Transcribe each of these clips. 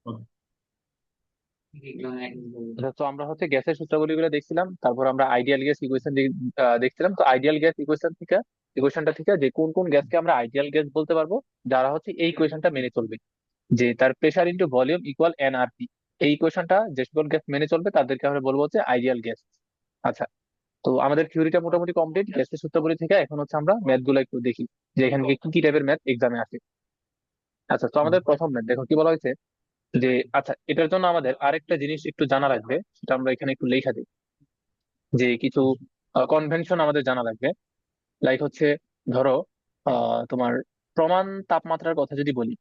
আচ্ছা, তো আমরা হচ্ছে গ্যাসের সূত্রাবলী গুলো দেখছিলাম, তারপর আমরা আইডিয়াল গ্যাস ইকুয়েশন দেখছিলাম। তো আইডিয়াল গ্যাস ইকুয়েশনটা থেকে যে কোন কোন গ্যাসকে আমরা আইডিয়াল গ্যাস বলতে পারবো, যারা হচ্ছে এই ইকুয়েশনটা মেনে চলবে, যে তার pressure into volume equal NRP. এই ইকুয়েশনটা যে সকল গ্যাস মেনে চলবে তাদেরকে আমরা বলবো হচ্ছে আইডিয়াল গ্যাস। আচ্ছা, তো আমাদের থিওরিটা মোটামুটি কমপ্লিট গ্যাসের সূত্রাবলী থেকে। এখন হচ্ছে আমরা ম্যাথ গুলো একটু দেখি যে এখানে কি কি টাইপের ম্যাথ এক্সামে আসে। আচ্ছা, তো আমাদের প্রথম ম্যাথ দেখো কি বলা হয়েছে, যে আচ্ছা এটার জন্য আমাদের আরেকটা জিনিস একটু জানা লাগবে, সেটা আমরা এখানে একটু লেখা দিই, যে কিছু কনভেনশন আমাদের জানা লাগবে। লাইক হচ্ছে, ধরো তোমার প্রমাণ তাপমাত্রার কথা যদি বলি,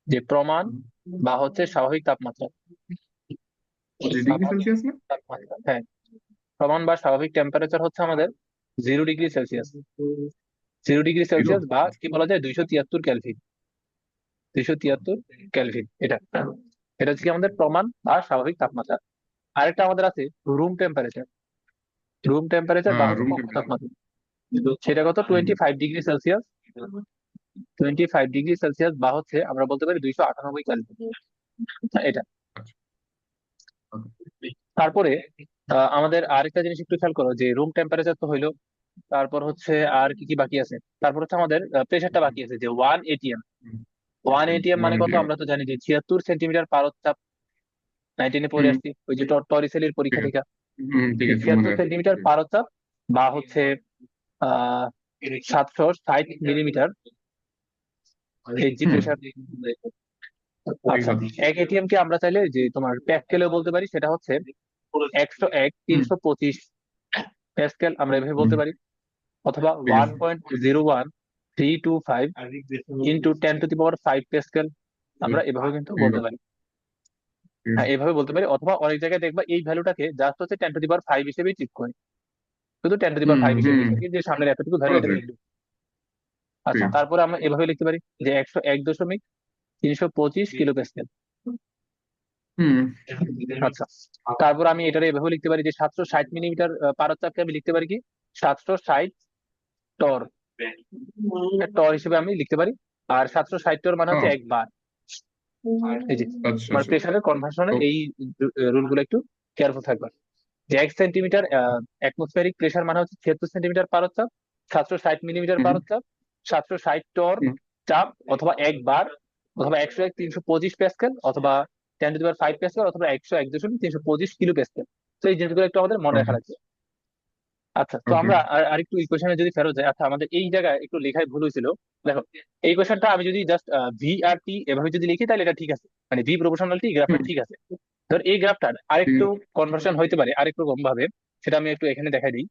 যে প্রমাণ বা হচ্ছে স্বাভাবিক তাপমাত্রা, ডিগ্রি স্বাভাবিক সেলসিয়াস না? তাপমাত্রা, হ্যাঁ, প্রমাণ বা স্বাভাবিক টেম্পারেচার হচ্ছে আমাদের 0 ডিগ্রি সেলসিয়াস। 0 ডিগ্রি সেলসিয়াস, বা কি বলা যায়, 273 কেলভিন। 273 কেলভিন, এটা এটা হচ্ছে কি আমাদের প্রমাণ বা স্বাভাবিক তাপমাত্রা। আরেকটা আমাদের আছে রুম টেম্পারেচার। রুম টেম্পারেচার বা হ্যাঁ, হচ্ছে রুম কক্ষ টেম্পারেচার। তাপমাত্রা, সেটা কত, 25 ডিগ্রি সেলসিয়াস। 25 ডিগ্রি সেলসিয়াস বা হচ্ছে আমরা বলতে পারি 298 কেলভিন, এটা। তারপরে আমাদের আরেকটা জিনিস একটু খেয়াল করো, যে রুম টেম্পারেচার তো হইলো, তারপর হচ্ছে আর কি কি বাকি আছে, তারপর হচ্ছে আমাদের প্রেশারটা বাকি আছে, যে 1 ATM। 1 ATM মানে কত, ওয়ারেন্টি। আমরা তো জানি যে 76 সেন্টিমিটার পারদ চাপ। 19-এ পড়ে হুম। আসছি ওই যে টরিসেলের ঠিক পরীক্ষা আছে। থেকে। হুম, ঠিক যে আছে, মনে 76 সেন্টিমিটার আছে। পারদ চাপ, বা হচ্ছে 760 মিলিমিটার হেজি হুম। প্রেশার। ঠিক আচ্ছা, কথা। 1 ATM কে আমরা চাইলে যে তোমার প্যাসকেলেও বলতে পারি, সেটা হচ্ছে 101 হুম। 325 প্যাসকেল, আমরা এভাবে হুম। বলতে পারি। অথবা ঠিক ওয়ান আছে। Point zero one three two five into 10⁵ আমরা এভাবে কিন্তু ঠিক বলতে আছে। পারি। ঠিক হ্যাঁ, আছে। এভাবে বলতে পারি, অথবা অনেক জায়গায় দেখবা এই ভ্যালুটাকে জাস্ট হচ্ছে 10⁵ হিসেবেই ট্রিট করে, শুধু ten to the power hmm. Five হিসেবে হুম। লিখে দিই, যে সামনের এতটুকু ভ্যালু করা এটা যায়। লিখবে। ঠিক আচ্ছা, আছে। তারপরে আমরা এভাবে লিখতে পারি যে 101.325 কিলো প্যাসকেল। হুম। আচ্ছা, তারপর আমি এটারে এভাবে লিখতে পারি যে 760 মিলিমিটার পারদ চাপকে আমি লিখতে পারি কি, 760 টর। টর হিসেবে আমি লিখতে পারি। আর 760 টর মানে হচ্ছে ও, একবার। এই যে আচ্ছা আমার আচ্ছা। প্রেসারের কনভার্সনের ও। এই রুল গুলো একটু কেয়ারফুল থাকবে। যে 1 সেন্টিমিটার অ্যাটমসফেরিক প্রেসার মানে হচ্ছে 76 সেন্টিমিটার পারদ চাপ, 760 মিলিমিটার হুম। পারদ চাপ, 760 টর হুম। চাপ, অথবা একবার, অথবা 101 325 প্যাসকেল, অথবা 10⁵ প্যাসকেল, অথবা 101.325 কিলো প্যাসকেল। তো এই জিনিসগুলো একটু আমাদের মনে রাখা ওকে। লাগবে। আচ্ছা, তো ওকে। আমরা আরেকটু ইকুয়েশনে যদি ফেরত যাই, আচ্ছা আমাদের এই জায়গায় একটু লেখায় ভুল হয়েছিল। দেখো, এই কোয়েশনটা আমি যদি জাস্ট ভি আর টি এভাবে যদি লিখি তাহলে এটা ঠিক আছে, মানে ভি প্রপোর্শনালিটি গ্রাফটা হুম। ঠিক আছে। ধর এই গ্রাফটার ঠিক আরেকটু আছে। কনভার্সন হইতে পারে আরেক রকম ভাবে, সেটা আমি একটু এখানে দেখাই দিই।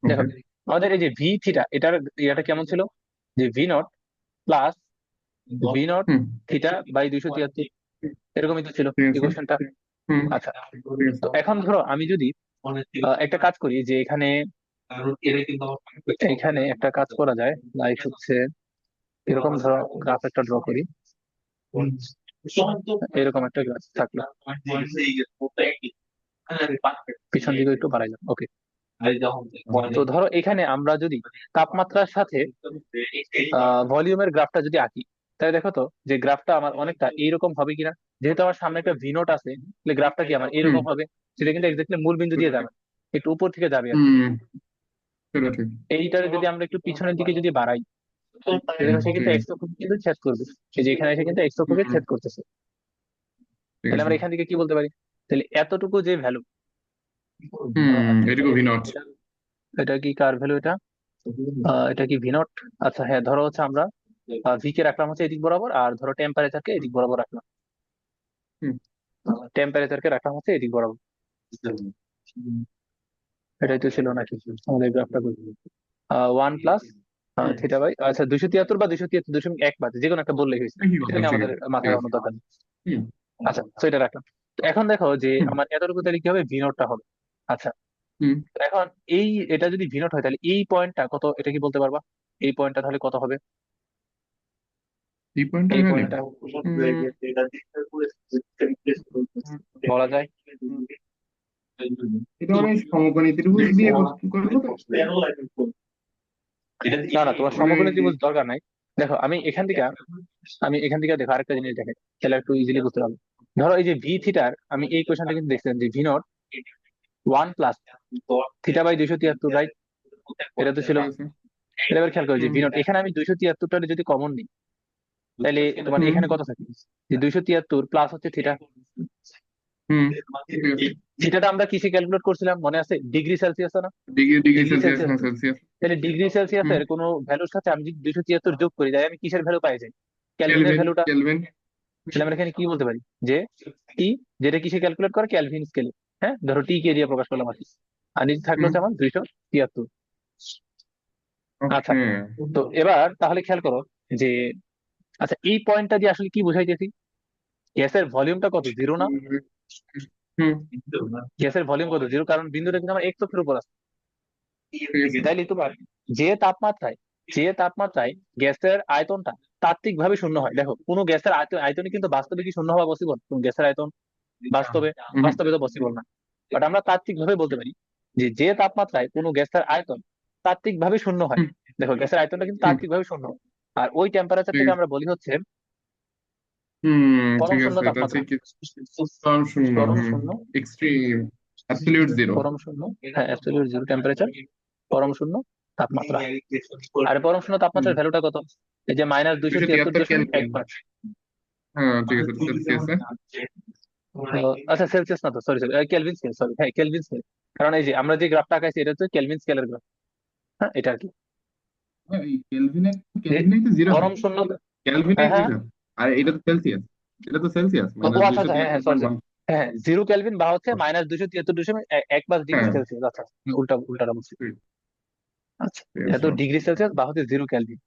দেখো, ওকে। আমাদের এই যে ভি থিটা, এটার ইয়াটা কেমন ছিল, যে V0 plus V0 theta by 273, এরকমই তো ছিল ঠিক আছে। ইকুয়েশনটা। হুম। আচ্ছা, ঠিক আছে। তো এখন ধরো আমি যদি একটা কাজ করি, যে এখানে এখানে একটা কাজ করা যায়, লাইক হচ্ছে এরকম ধরো গ্রাফ একটা ড্র করি। এরকম একটা গ্রাফ থাকলো, পিছন দিকে একটু বাড়াইলাম, ওকে। ওকে। তো ধরো এখানে আমরা যদি তাপমাত্রার সাথে ভলিউমের গ্রাফটা যদি আঁকি, তাহলে দেখো তো যে গ্রাফটা আমার অনেকটা এইরকম হবে কিনা। যেহেতু আমার সামনে একটা ভিনোট আছে, তাহলে গ্রাফটা কি আমার হুম। এরকম হবে, সেটা কিন্তু এক্স্যাক্টলি মূল বিন্দু সেটা দিয়ে ঠিক। যাবে, একটু উপর থেকে যাবে আর কি। হুম। সেটা ঠিক। এইটারে যদি আমরা একটু পিছনের দিকে যদি বাড়াই, তাহলে সে ঠিক কিন্তু আছে। এক্স অক্ষকে কিন্তু ছেদ করবে। এই যে এখানে এসে কিন্তু এক্স অক্ষকে হুম। ছেদ করতেছে। ঠিক তাহলে আছে। আমরা এখান থেকে কি বলতে পারি, তাহলে এতটুকু যে ভ্যালু, হুম, এটুকু ভি নট। এটা কি কার ভ্যালু, এটা এটা কি ভিনট। আচ্ছা হ্যাঁ, ধরো হচ্ছে আমরা ভি কে রাখলাম হচ্ছে এদিক বরাবর, আর ধরো টেম্পারেচারকে এদিক বরাবর রাখলাম। হুম। টেম্পারেচারকে রাখলাম হচ্ছে এদিক বরাবর। এটাই তো ছিল নাকি আমাদের গ্রাফটা, 1 প্লাস থিটা বাই, আচ্ছা 273 বা 273.1 যে কোনো একটা বললেই হয়েছে, একই এটা কথা, নিয়ে ঠিক আমাদের আছে। ঠিক মাথায় আছে। অন্য দরকার নেই। হুম। আচ্ছা, তো এটা রাখলাম। তো এখন দেখো যে হুম। আমার এতটুকু তাহলে কি হবে, ভি নোটটা হবে। আচ্ছা, হুম। তো এখন এই, এটা যদি ভি নোট হয় তাহলে এই পয়েন্টটা কত, এটা কি বলতে পারবা, এই পয়েন্টটা তাহলে কত হবে, এই পয়েন্টের এই ভ্যালু। পয়েন্টটা হুম। বলা যায়। এটা মানে সমকোণী ত্রিভুজ দিয়ে করবো তো? না না, তোমার মানে সমকোণী ত্রিভুজ দরকার নাই। দেখো আমি এখান থেকে আমি এখান থেকে দেখো আরেকটা জিনিস দেখে তাহলে একটু ইজিলি বুঝতে পারবো। ধরো এই যে ভি থিটার, আমি এই কোয়েশনটা কিন্তু দেখছিলাম যে v naught 1 plus theta by 273, right? এটা তো ছিল। ঠিক আছে। তাহলে এবার খেয়াল করো যে হুম ভি নট এখানে আমি 273টা যদি কমন নিই, তাহলে তোমার হুম এখানে কত থাকে? যে 273 প্লাস হচ্ছে থিটা। হুম ঠিক আছে। থিটাটা আমরা কিসে ক্যালকুলেট করছিলাম মনে আছে? ডিগ্রি সেলসিয়াস না? Degree degree degree Celsius, Celsius. হ্যাঁ সেলসিয়াস। তাহলে ডিগ্রি হুম সেলসিয়াসের কোনো ভ্যালুর সাথে আমি যদি 273 যোগ করি, তাই আমি কিসের ভ্যালু পাই যাই? ক্যালভিনের কেলভিন ভ্যালুটা। কেলভিন। তাহলে আমরা এখানে কি বলতে পারি যে টি, যেটা কিসে ক্যালকুলেট করে? ক্যালভিন স্কেলে। হ্যাঁ, ধরো টি কে দিয়ে প্রকাশ করলাম আর কি। আর নিচে থাকলো হুম হচ্ছে আমার 273। আচ্ছা, ওকে। তো এবার তাহলে খেয়াল করো যে, আচ্ছা এই পয়েন্টটা দিয়ে আসলে কি বুঝাইতেছি? গ্যাসের ভলিউমটা কত? জিরো না? হুম গ্যাসের ভলিউম কত? জিরো, কারণ বিন্দুটা কিন্তু আমার এক্স অক্ষের উপর আছে। ঠিক আছে। তাইলে তোমার যে তাপমাত্রায় যে তাপমাত্রায় গ্যাসের আয়তনটা তাত্ত্বিক ভাবে শূন্য হয়, দেখো কোনো গ্যাসের আয়তনে কিন্তু বাস্তবে কি শূন্য হওয়া পসিবল? কোন গ্যাসের আয়তন বাস্তবে হুম বাস্তবে তো পসিবল না। বাট আমরা তাত্ত্বিক ভাবে বলতে পারি যে যে তাপমাত্রায় কোনো গ্যাসের আয়তন তাত্ত্বিক ভাবে শূন্য হয়, হুম দেখো গ্যাসের আয়তনটা কিন্তু হুম তাত্ত্বিক ভাবে শূন্য হয়। আর ওই ঠিক টেম্পারেচারটাকে আছে। আমরা বলি হচ্ছে পরম ঠিক শূন্য আছে, এটা তাপমাত্রা। ঠিক। পরম শূন্য, পরম শূন্য, এক্সট্রিম, অ্যাবসলিউট জিরো। পরম শূন্য, হ্যাঁ অ্যাবসলিউট জিরো টেম্পারেচার, পরম শূন্য তাপমাত্রা। আর পরম শূন্য হুম তাপমাত্রার ভ্যালুটা কত? এই যে মাইনাস দুইশো দুইশো তিয়াত্তর তিয়াত্তর দশমিক এক কেলভিন। পাঁচ হ্যাঁ ঠিক আছে, সেলসিয়াসে। আচ্ছা সেলসিয়াস না তো, sorry sorry, Kelvin scale, sorry, হ্যাঁ কেলভিন স্কেল। কারণ এই যে আমরা যে গ্রাফটা আঁকাইছি এটা হচ্ছে কেলভিন স্কেলের গ্রাফ। হ্যাঁ, এটা আর কি। হ্যাঁ, এই কেলভিনে যে কেলভিনেই তো জিরো পরম থাকে। শূন্য, কেলভিনেই হ্যাঁ হ্যাঁ, জিরো। আর এটা তো সেলসিয়াস। এটা তো সেলসিয়াস, ও মাইনাস আচ্ছা দুইশো আচ্ছা, হ্যাঁ তিয়াত্তর হ্যাঁ, সরি পয়েন্ট সরি, ওয়ান। হ্যাঁ হ্যাঁ, 0 কেলভিন বা হচ্ছে -273.15 ডিগ্রি হ্যাঁ সেলসিয়াস। আচ্ছা, উল্টা উল্টাটা বলছি। ঠিক আচ্ছা, ঠিক এত আছে। ডিগ্রি সেলসিয়াস বা হচ্ছে 0 কেলভিন,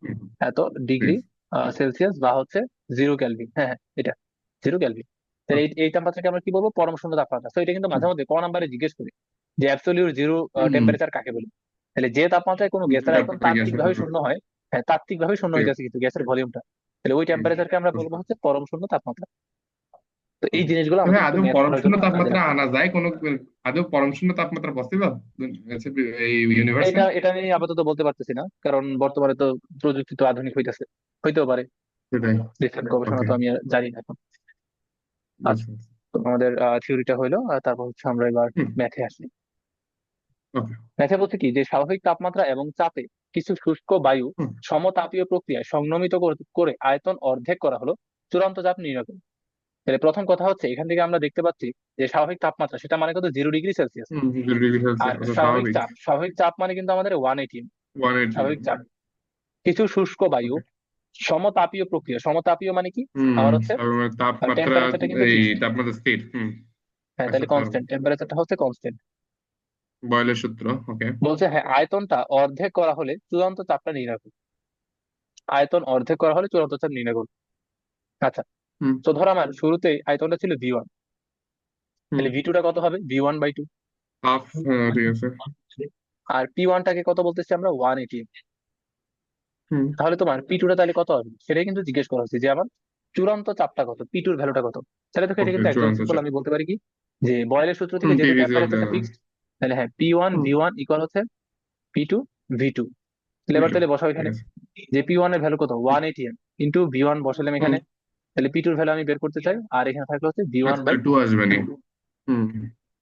হুম, এত ঠিক ডিগ্রি সেলসিয়াস বা হচ্ছে 0 কেলভিন, হ্যাঁ হ্যাঁ, এটা 0 কেলভিন। তাহলে এই তাপমাত্রাকে আমরা কি বলবো? পরম শূন্য তাপমাত্রা। তো এটা কিন্তু মাঝে মধ্যে ক নাম্বারে জিজ্ঞেস করি যে অ্যাবসলিউট জিরো হুম টেম্পারেচার কাকে বলে। তাহলে যে তাপমাত্রায় কোনো গ্যাসের আয়তন ব্যাপারটা তাত্ত্বিক গ্যাসের ভাবে ব্যাপার। শূন্য হয়, হ্যাঁ তাত্ত্বিক ভাবে শূন্য ঠিক হইতেছে কিন্তু গ্যাসের ভলিউমটা, তাহলে ওই আছে। টেম্পারেচারকে আমরা বলবো হচ্ছে পরম শূন্য তাপমাত্রা। তো এই জিনিসগুলো তবে আমাদের একটু আদৌ জ্ঞান পরম করার শূন্য জন্য কাজে তাপমাত্রা লাগবে। আনা যায় কোনো? আদৌ পরম শূন্য তাপমাত্রা পসিবল এই ইউনিভার্সে? এটা এটা নিয়ে আপাতত বলতে পারতেছি না, কারণ বর্তমানে তো প্রযুক্তি তো আধুনিক হইতেছে, হইতেও পারে। সেটাই। রিসেন্ট গবেষণা ওকে, তো আমি আর জানি না এখন। আচ্ছা, বুঝতে পারছি। তো আমাদের থিওরিটা হইলো, আর তারপর হচ্ছে আমরা এবার হুম ম্যাথে আসি। ওকে। ম্যাথে বলতে কি যে স্বাভাবিক তাপমাত্রা এবং চাপে কিছু শুষ্ক বায়ু হুম সমতাপীয় প্রক্রিয়ায় সংক্রমিত করে আয়তন অর্ধেক করা হলো চূড়ান্ত চাপ নির্ণয় করুন। তাহলে প্রথম কথা হচ্ছে এখান থেকে আমরা দেখতে পাচ্ছি যে স্বাভাবিক তাপমাত্রা সেটা মানে কত? 0 ডিগ্রি সেলসিয়াস। হুম 0 ডিগ্রি আর সেলসিয়াস, আচ্ছা স্বাভাবিক স্বাভাবিক। চাপ, স্বাভাবিক চাপ মানে কিন্তু আমাদের 180। 180। স্বাভাবিক চাপ, কিছু শুষ্ক বায়ু ওকে। সমতাপীয় প্রক্রিয়া, সমতাপীয় মানে কি? হুম আমার হচ্ছে তাপমাত্রা, টেম্পারেচারটা কিন্তু এই ফিক্সড। তাপমাত্রা স্থির। হ্যাঁ, তাহলে আচ্ছা, কনস্ট্যান্ট, টেম্পারেচারটা হচ্ছে কনস্ট্যান্ট। বয়লের সূত্র। ওকে। বলছে হ্যাঁ আয়তনটা অর্ধেক করা হলে চূড়ান্ত চাপটা নির্ণয় করুন। আয়তন অর্ধেক করা হলে চূড়ান্ত চাপ নির্ণয় করুন। আচ্ছা, হুম তো ধরো আমার শুরুতেই আয়তনটা ছিল ভি 1, হুম তাহলে ভি 2টা কত হবে? ভি 1/2। হাফ। ঠিক আছে। আর পি 1টাকে কত বলতেছি আমরা? 180। হুম তাহলে তোমার পি 2টা তাহলে কত হবে সেটাই কিন্তু জিজ্ঞেস করা হচ্ছে যে আমার চূড়ান্ত চাপটা কত, পি 2-র ভ্যালুটা কত। তাহলে তো এটা ওকে, কিন্তু একদম চূড়ান্ত সিম্পল, চাপ। আমি বলতে পারি কি যে বয়েলের সূত্র থেকে যেহেতু পিভি ইকুয়াল। টেম্পারেচারটা ফিক্সড, তাহলে হ্যাঁ পি 1 হুম ভি 1 ইকুয়াল হচ্ছে P2 V2। তাহলে এবার V2। তাহলে বসাও ঠিক এখানে আছে। যে পি 1 এর ভ্যালু কত? 180 ইন্টু ভি 1 বসালাম হুম এখানে। তাহলে পি 2-র ভ্যালু আমি বের করতে চাই, আর এখানে থাকলো হচ্ছে ভি ওয়ান আচ্ছা, বাই তাহলে 2 আসবে টু নি। হুম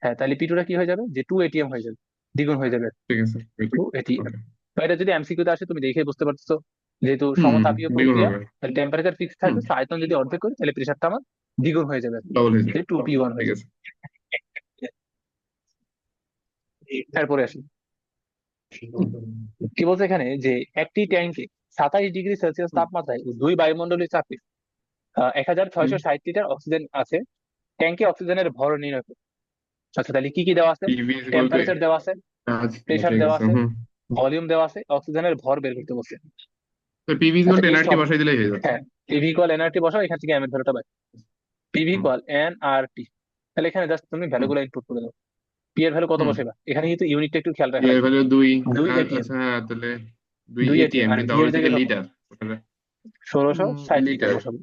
হ্যাঁ, তাহলে পি 2টা কি হয়ে যাবে? যে 2 ATM হয়ে যাবে, দ্বিগুণ হয়ে যাবে। ঠিক আছে। 2 ATM। ওকে। তো এটা যদি এমসিকিউতে আসে তুমি দেখেই বুঝতে পারছো, যেহেতু হুম সমতাপীয় দ্বিগুণ প্রক্রিয়া, হবে। তাহলে টেম্পারেচার ফিক্স হুম থাকবে, তো আয়তন যদি অর্ধেক করি তাহলে প্রেশারটা আমার দ্বিগুণ হয়ে যাবে, ডবল হয়ে যাবে। 2P1 ঠিক হয়ে যাবে। আছে। এরপরে আসি, হুম কি বলছে এখানে যে একটি ট্যাঙ্কে 27 ডিগ্রি সেলসিয়াস হুম তাপমাত্রায় দুই বায়ুমণ্ডলীয় চাপে হুম 1660 লিটার অক্সিজেন আছে। ট্যাঙ্কে অক্সিজেনের ভর নির্ণয় করো। আচ্ছা, তাহলে কি কি দেওয়া আছে? PV is equal to. Temperature দেওয়া আছে, আচ্ছা প্রেশার ঠিক দেওয়া আছে। আছে, ভলিউম দেওয়া আছে, অক্সিজেনের ভর বের করতে বলছে। তো পিভি ইজ ইকুয়াল আচ্ছা টু এই এনআরটি সব, বসাই দিলেই হয়ে যাচ্ছে। হ্যাঁ, পিভি ইকুয়াল এনআরটি বসাও, এখান থেকে এম এর ভ্যালুটা পাই। পিভি হুম ইকুয়াল এনআরটি। তাহলে এখানে জাস্ট তুমি হুম ভ্যালুগুলো ইনপুট করে দাও। পি এর ভ্যালু কত হুম বসাইবা? এখানে কিন্তু ইউনিটটা একটু খেয়াল পি রাখা এর লাগবে। ভ্যালু 2। 2 ATM, আচ্ছা হ্যাঁ, তাহলে 2 2 ATM, এটিএম, আর কিন্তু ভি আমার এর দিকে জায়গায় কত? লিটার। ওটারে 1660 লিটার লিটার। বসাবো।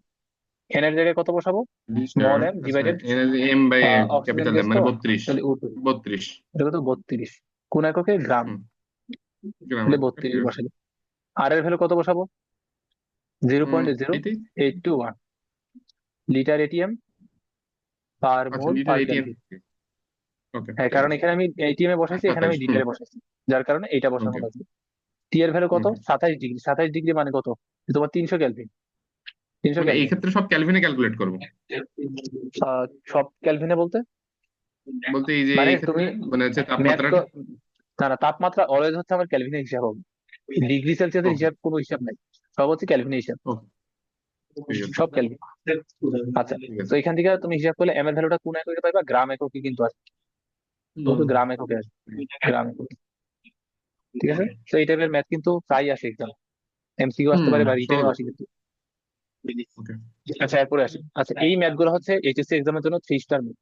এন এর জায়গায় কত বসাবো? লিটার। স্মল এম আচ্ছা, divided energy m by oxygen capital m gas মানে তো, 32। তাহলে ও টু, 32 এটা কত? 32। কোন এককে? গ্রাম। হুম গ্রাম তাহলে এককে, 32 ঠিক আছে। বসাবো। আর এর ভ্যালু কত বসাবো? এটাই। 0.0821 লিটার এটিএম পার আচ্ছা, mole litre per atm. Kelvin. Okay, হ্যাঁ, ঠিক কারণ আছে। এখানে আমি এটিএম এ বসাইছি, এখানে আমি 27। লিটারে বসাইছি, যার কারণে এইটা বসানো ওকে। লাগবে। টি এর ভ্যালু কত? ওকে। 27 ডিগ্রি। 27 ডিগ্রি মানে কত? তোমার 300 কেলভিন। তিনশো মানে এই কেলভিন ক্ষেত্রে সব ক্যালভিনে ক্যালকুলেট করবো? সব ক্যালভিনে বলতে বলতে এই যে মানে এই তুমি ক্ষেত্রে মানে হচ্ছে ম্যাথ, তাপমাত্রাটা। না না, তাপমাত্রা অলওয়েজ হচ্ছে আমার ক্যালভিনে হিসাব হবে। ডিগ্রি সেলসিয়াসের ওকে। হিসাব কোনো হিসাব নাই, সব হচ্ছে ক্যালভিনে হিসাব, ওকে, ঠিক আছে। সব ক্যালভিন। আচ্ছা, ঠিক তো আছে। এখান থেকে তুমি হিসাব করলে এম এর ভ্যালুটা কোন এককে পাইবা? গ্রাম এককে কিন্তু আসবে, হুম। তো গ্রাম এককে আসবে, গ্রাম এককে। ঠিক আছে, তো এই টাইপের ম্যাথ কিন্তু প্রায় আসে এক্সাম, এমসিকিউ আসতে হুম, পারে বা রিটেনও সহজ। আসে কিন্তু। ওকে। আচ্ছা, এরপরে আসি। আচ্ছা, এই ম্যাথ গুলো হচ্ছে এইচএসসি এক্সামের জন্য 3 স্টার ম্যাথ।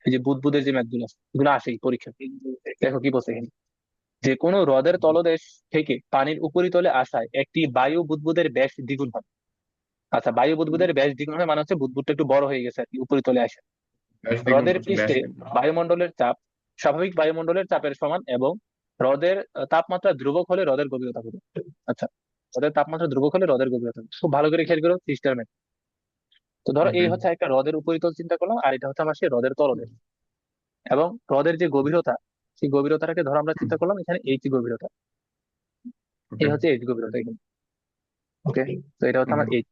এই যে বুদবুদের যে ম্যাথ গুলো আছে, এগুলো আসেই পরীক্ষা। দেখো কি বলছে এখানে, যে কোনো হ্রদের তলদেশ থেকে পানির উপরিতলে আসায় একটি বায়ু বুদবুদের ব্যাস দ্বিগুণ হয়। আচ্ছা, বায়ু বুদবুদের ব্যাস দ্বিগুণ হয় মানে হচ্ছে বুদবুদটা একটু বড় হয়ে গেছে আর কি, উপরিতলে আসে। ব্যাস দ্বিগুণ হ্রদের করছে, ব্যাস পৃষ্ঠে দ্বিগুণ। বায়ুমণ্ডলের চাপ স্বাভাবিক বায়ুমণ্ডলের চাপের সমান এবং হ্রদের তাপমাত্রা ধ্রুবক হলে হ্রদের গভীরতা কত? আচ্ছা, হ্রদের তাপমাত্রা ধ্রুবক হলে হ্রদের গভীরতা কত? খুব ভালো করে খেয়াল করো, 3 স্টার ম্যাথ। তো ধরো ওকে। এই হচ্ছে একটা হ্রদের উপরিতল চিন্তা করলাম, আর এটা হচ্ছে আমার সেই হ্রদের তলদেশ, এবং হ্রদের যে গভীরতা, সেই গভীরতাটাকে ধরো আমরা চিন্তা করলাম এখানে এইচ গভীরতা, ওকে। এই হচ্ছে এইচ গভীরতা এখানে। ওকে, তো এটা হচ্ছে ওকে। আমার এইচ।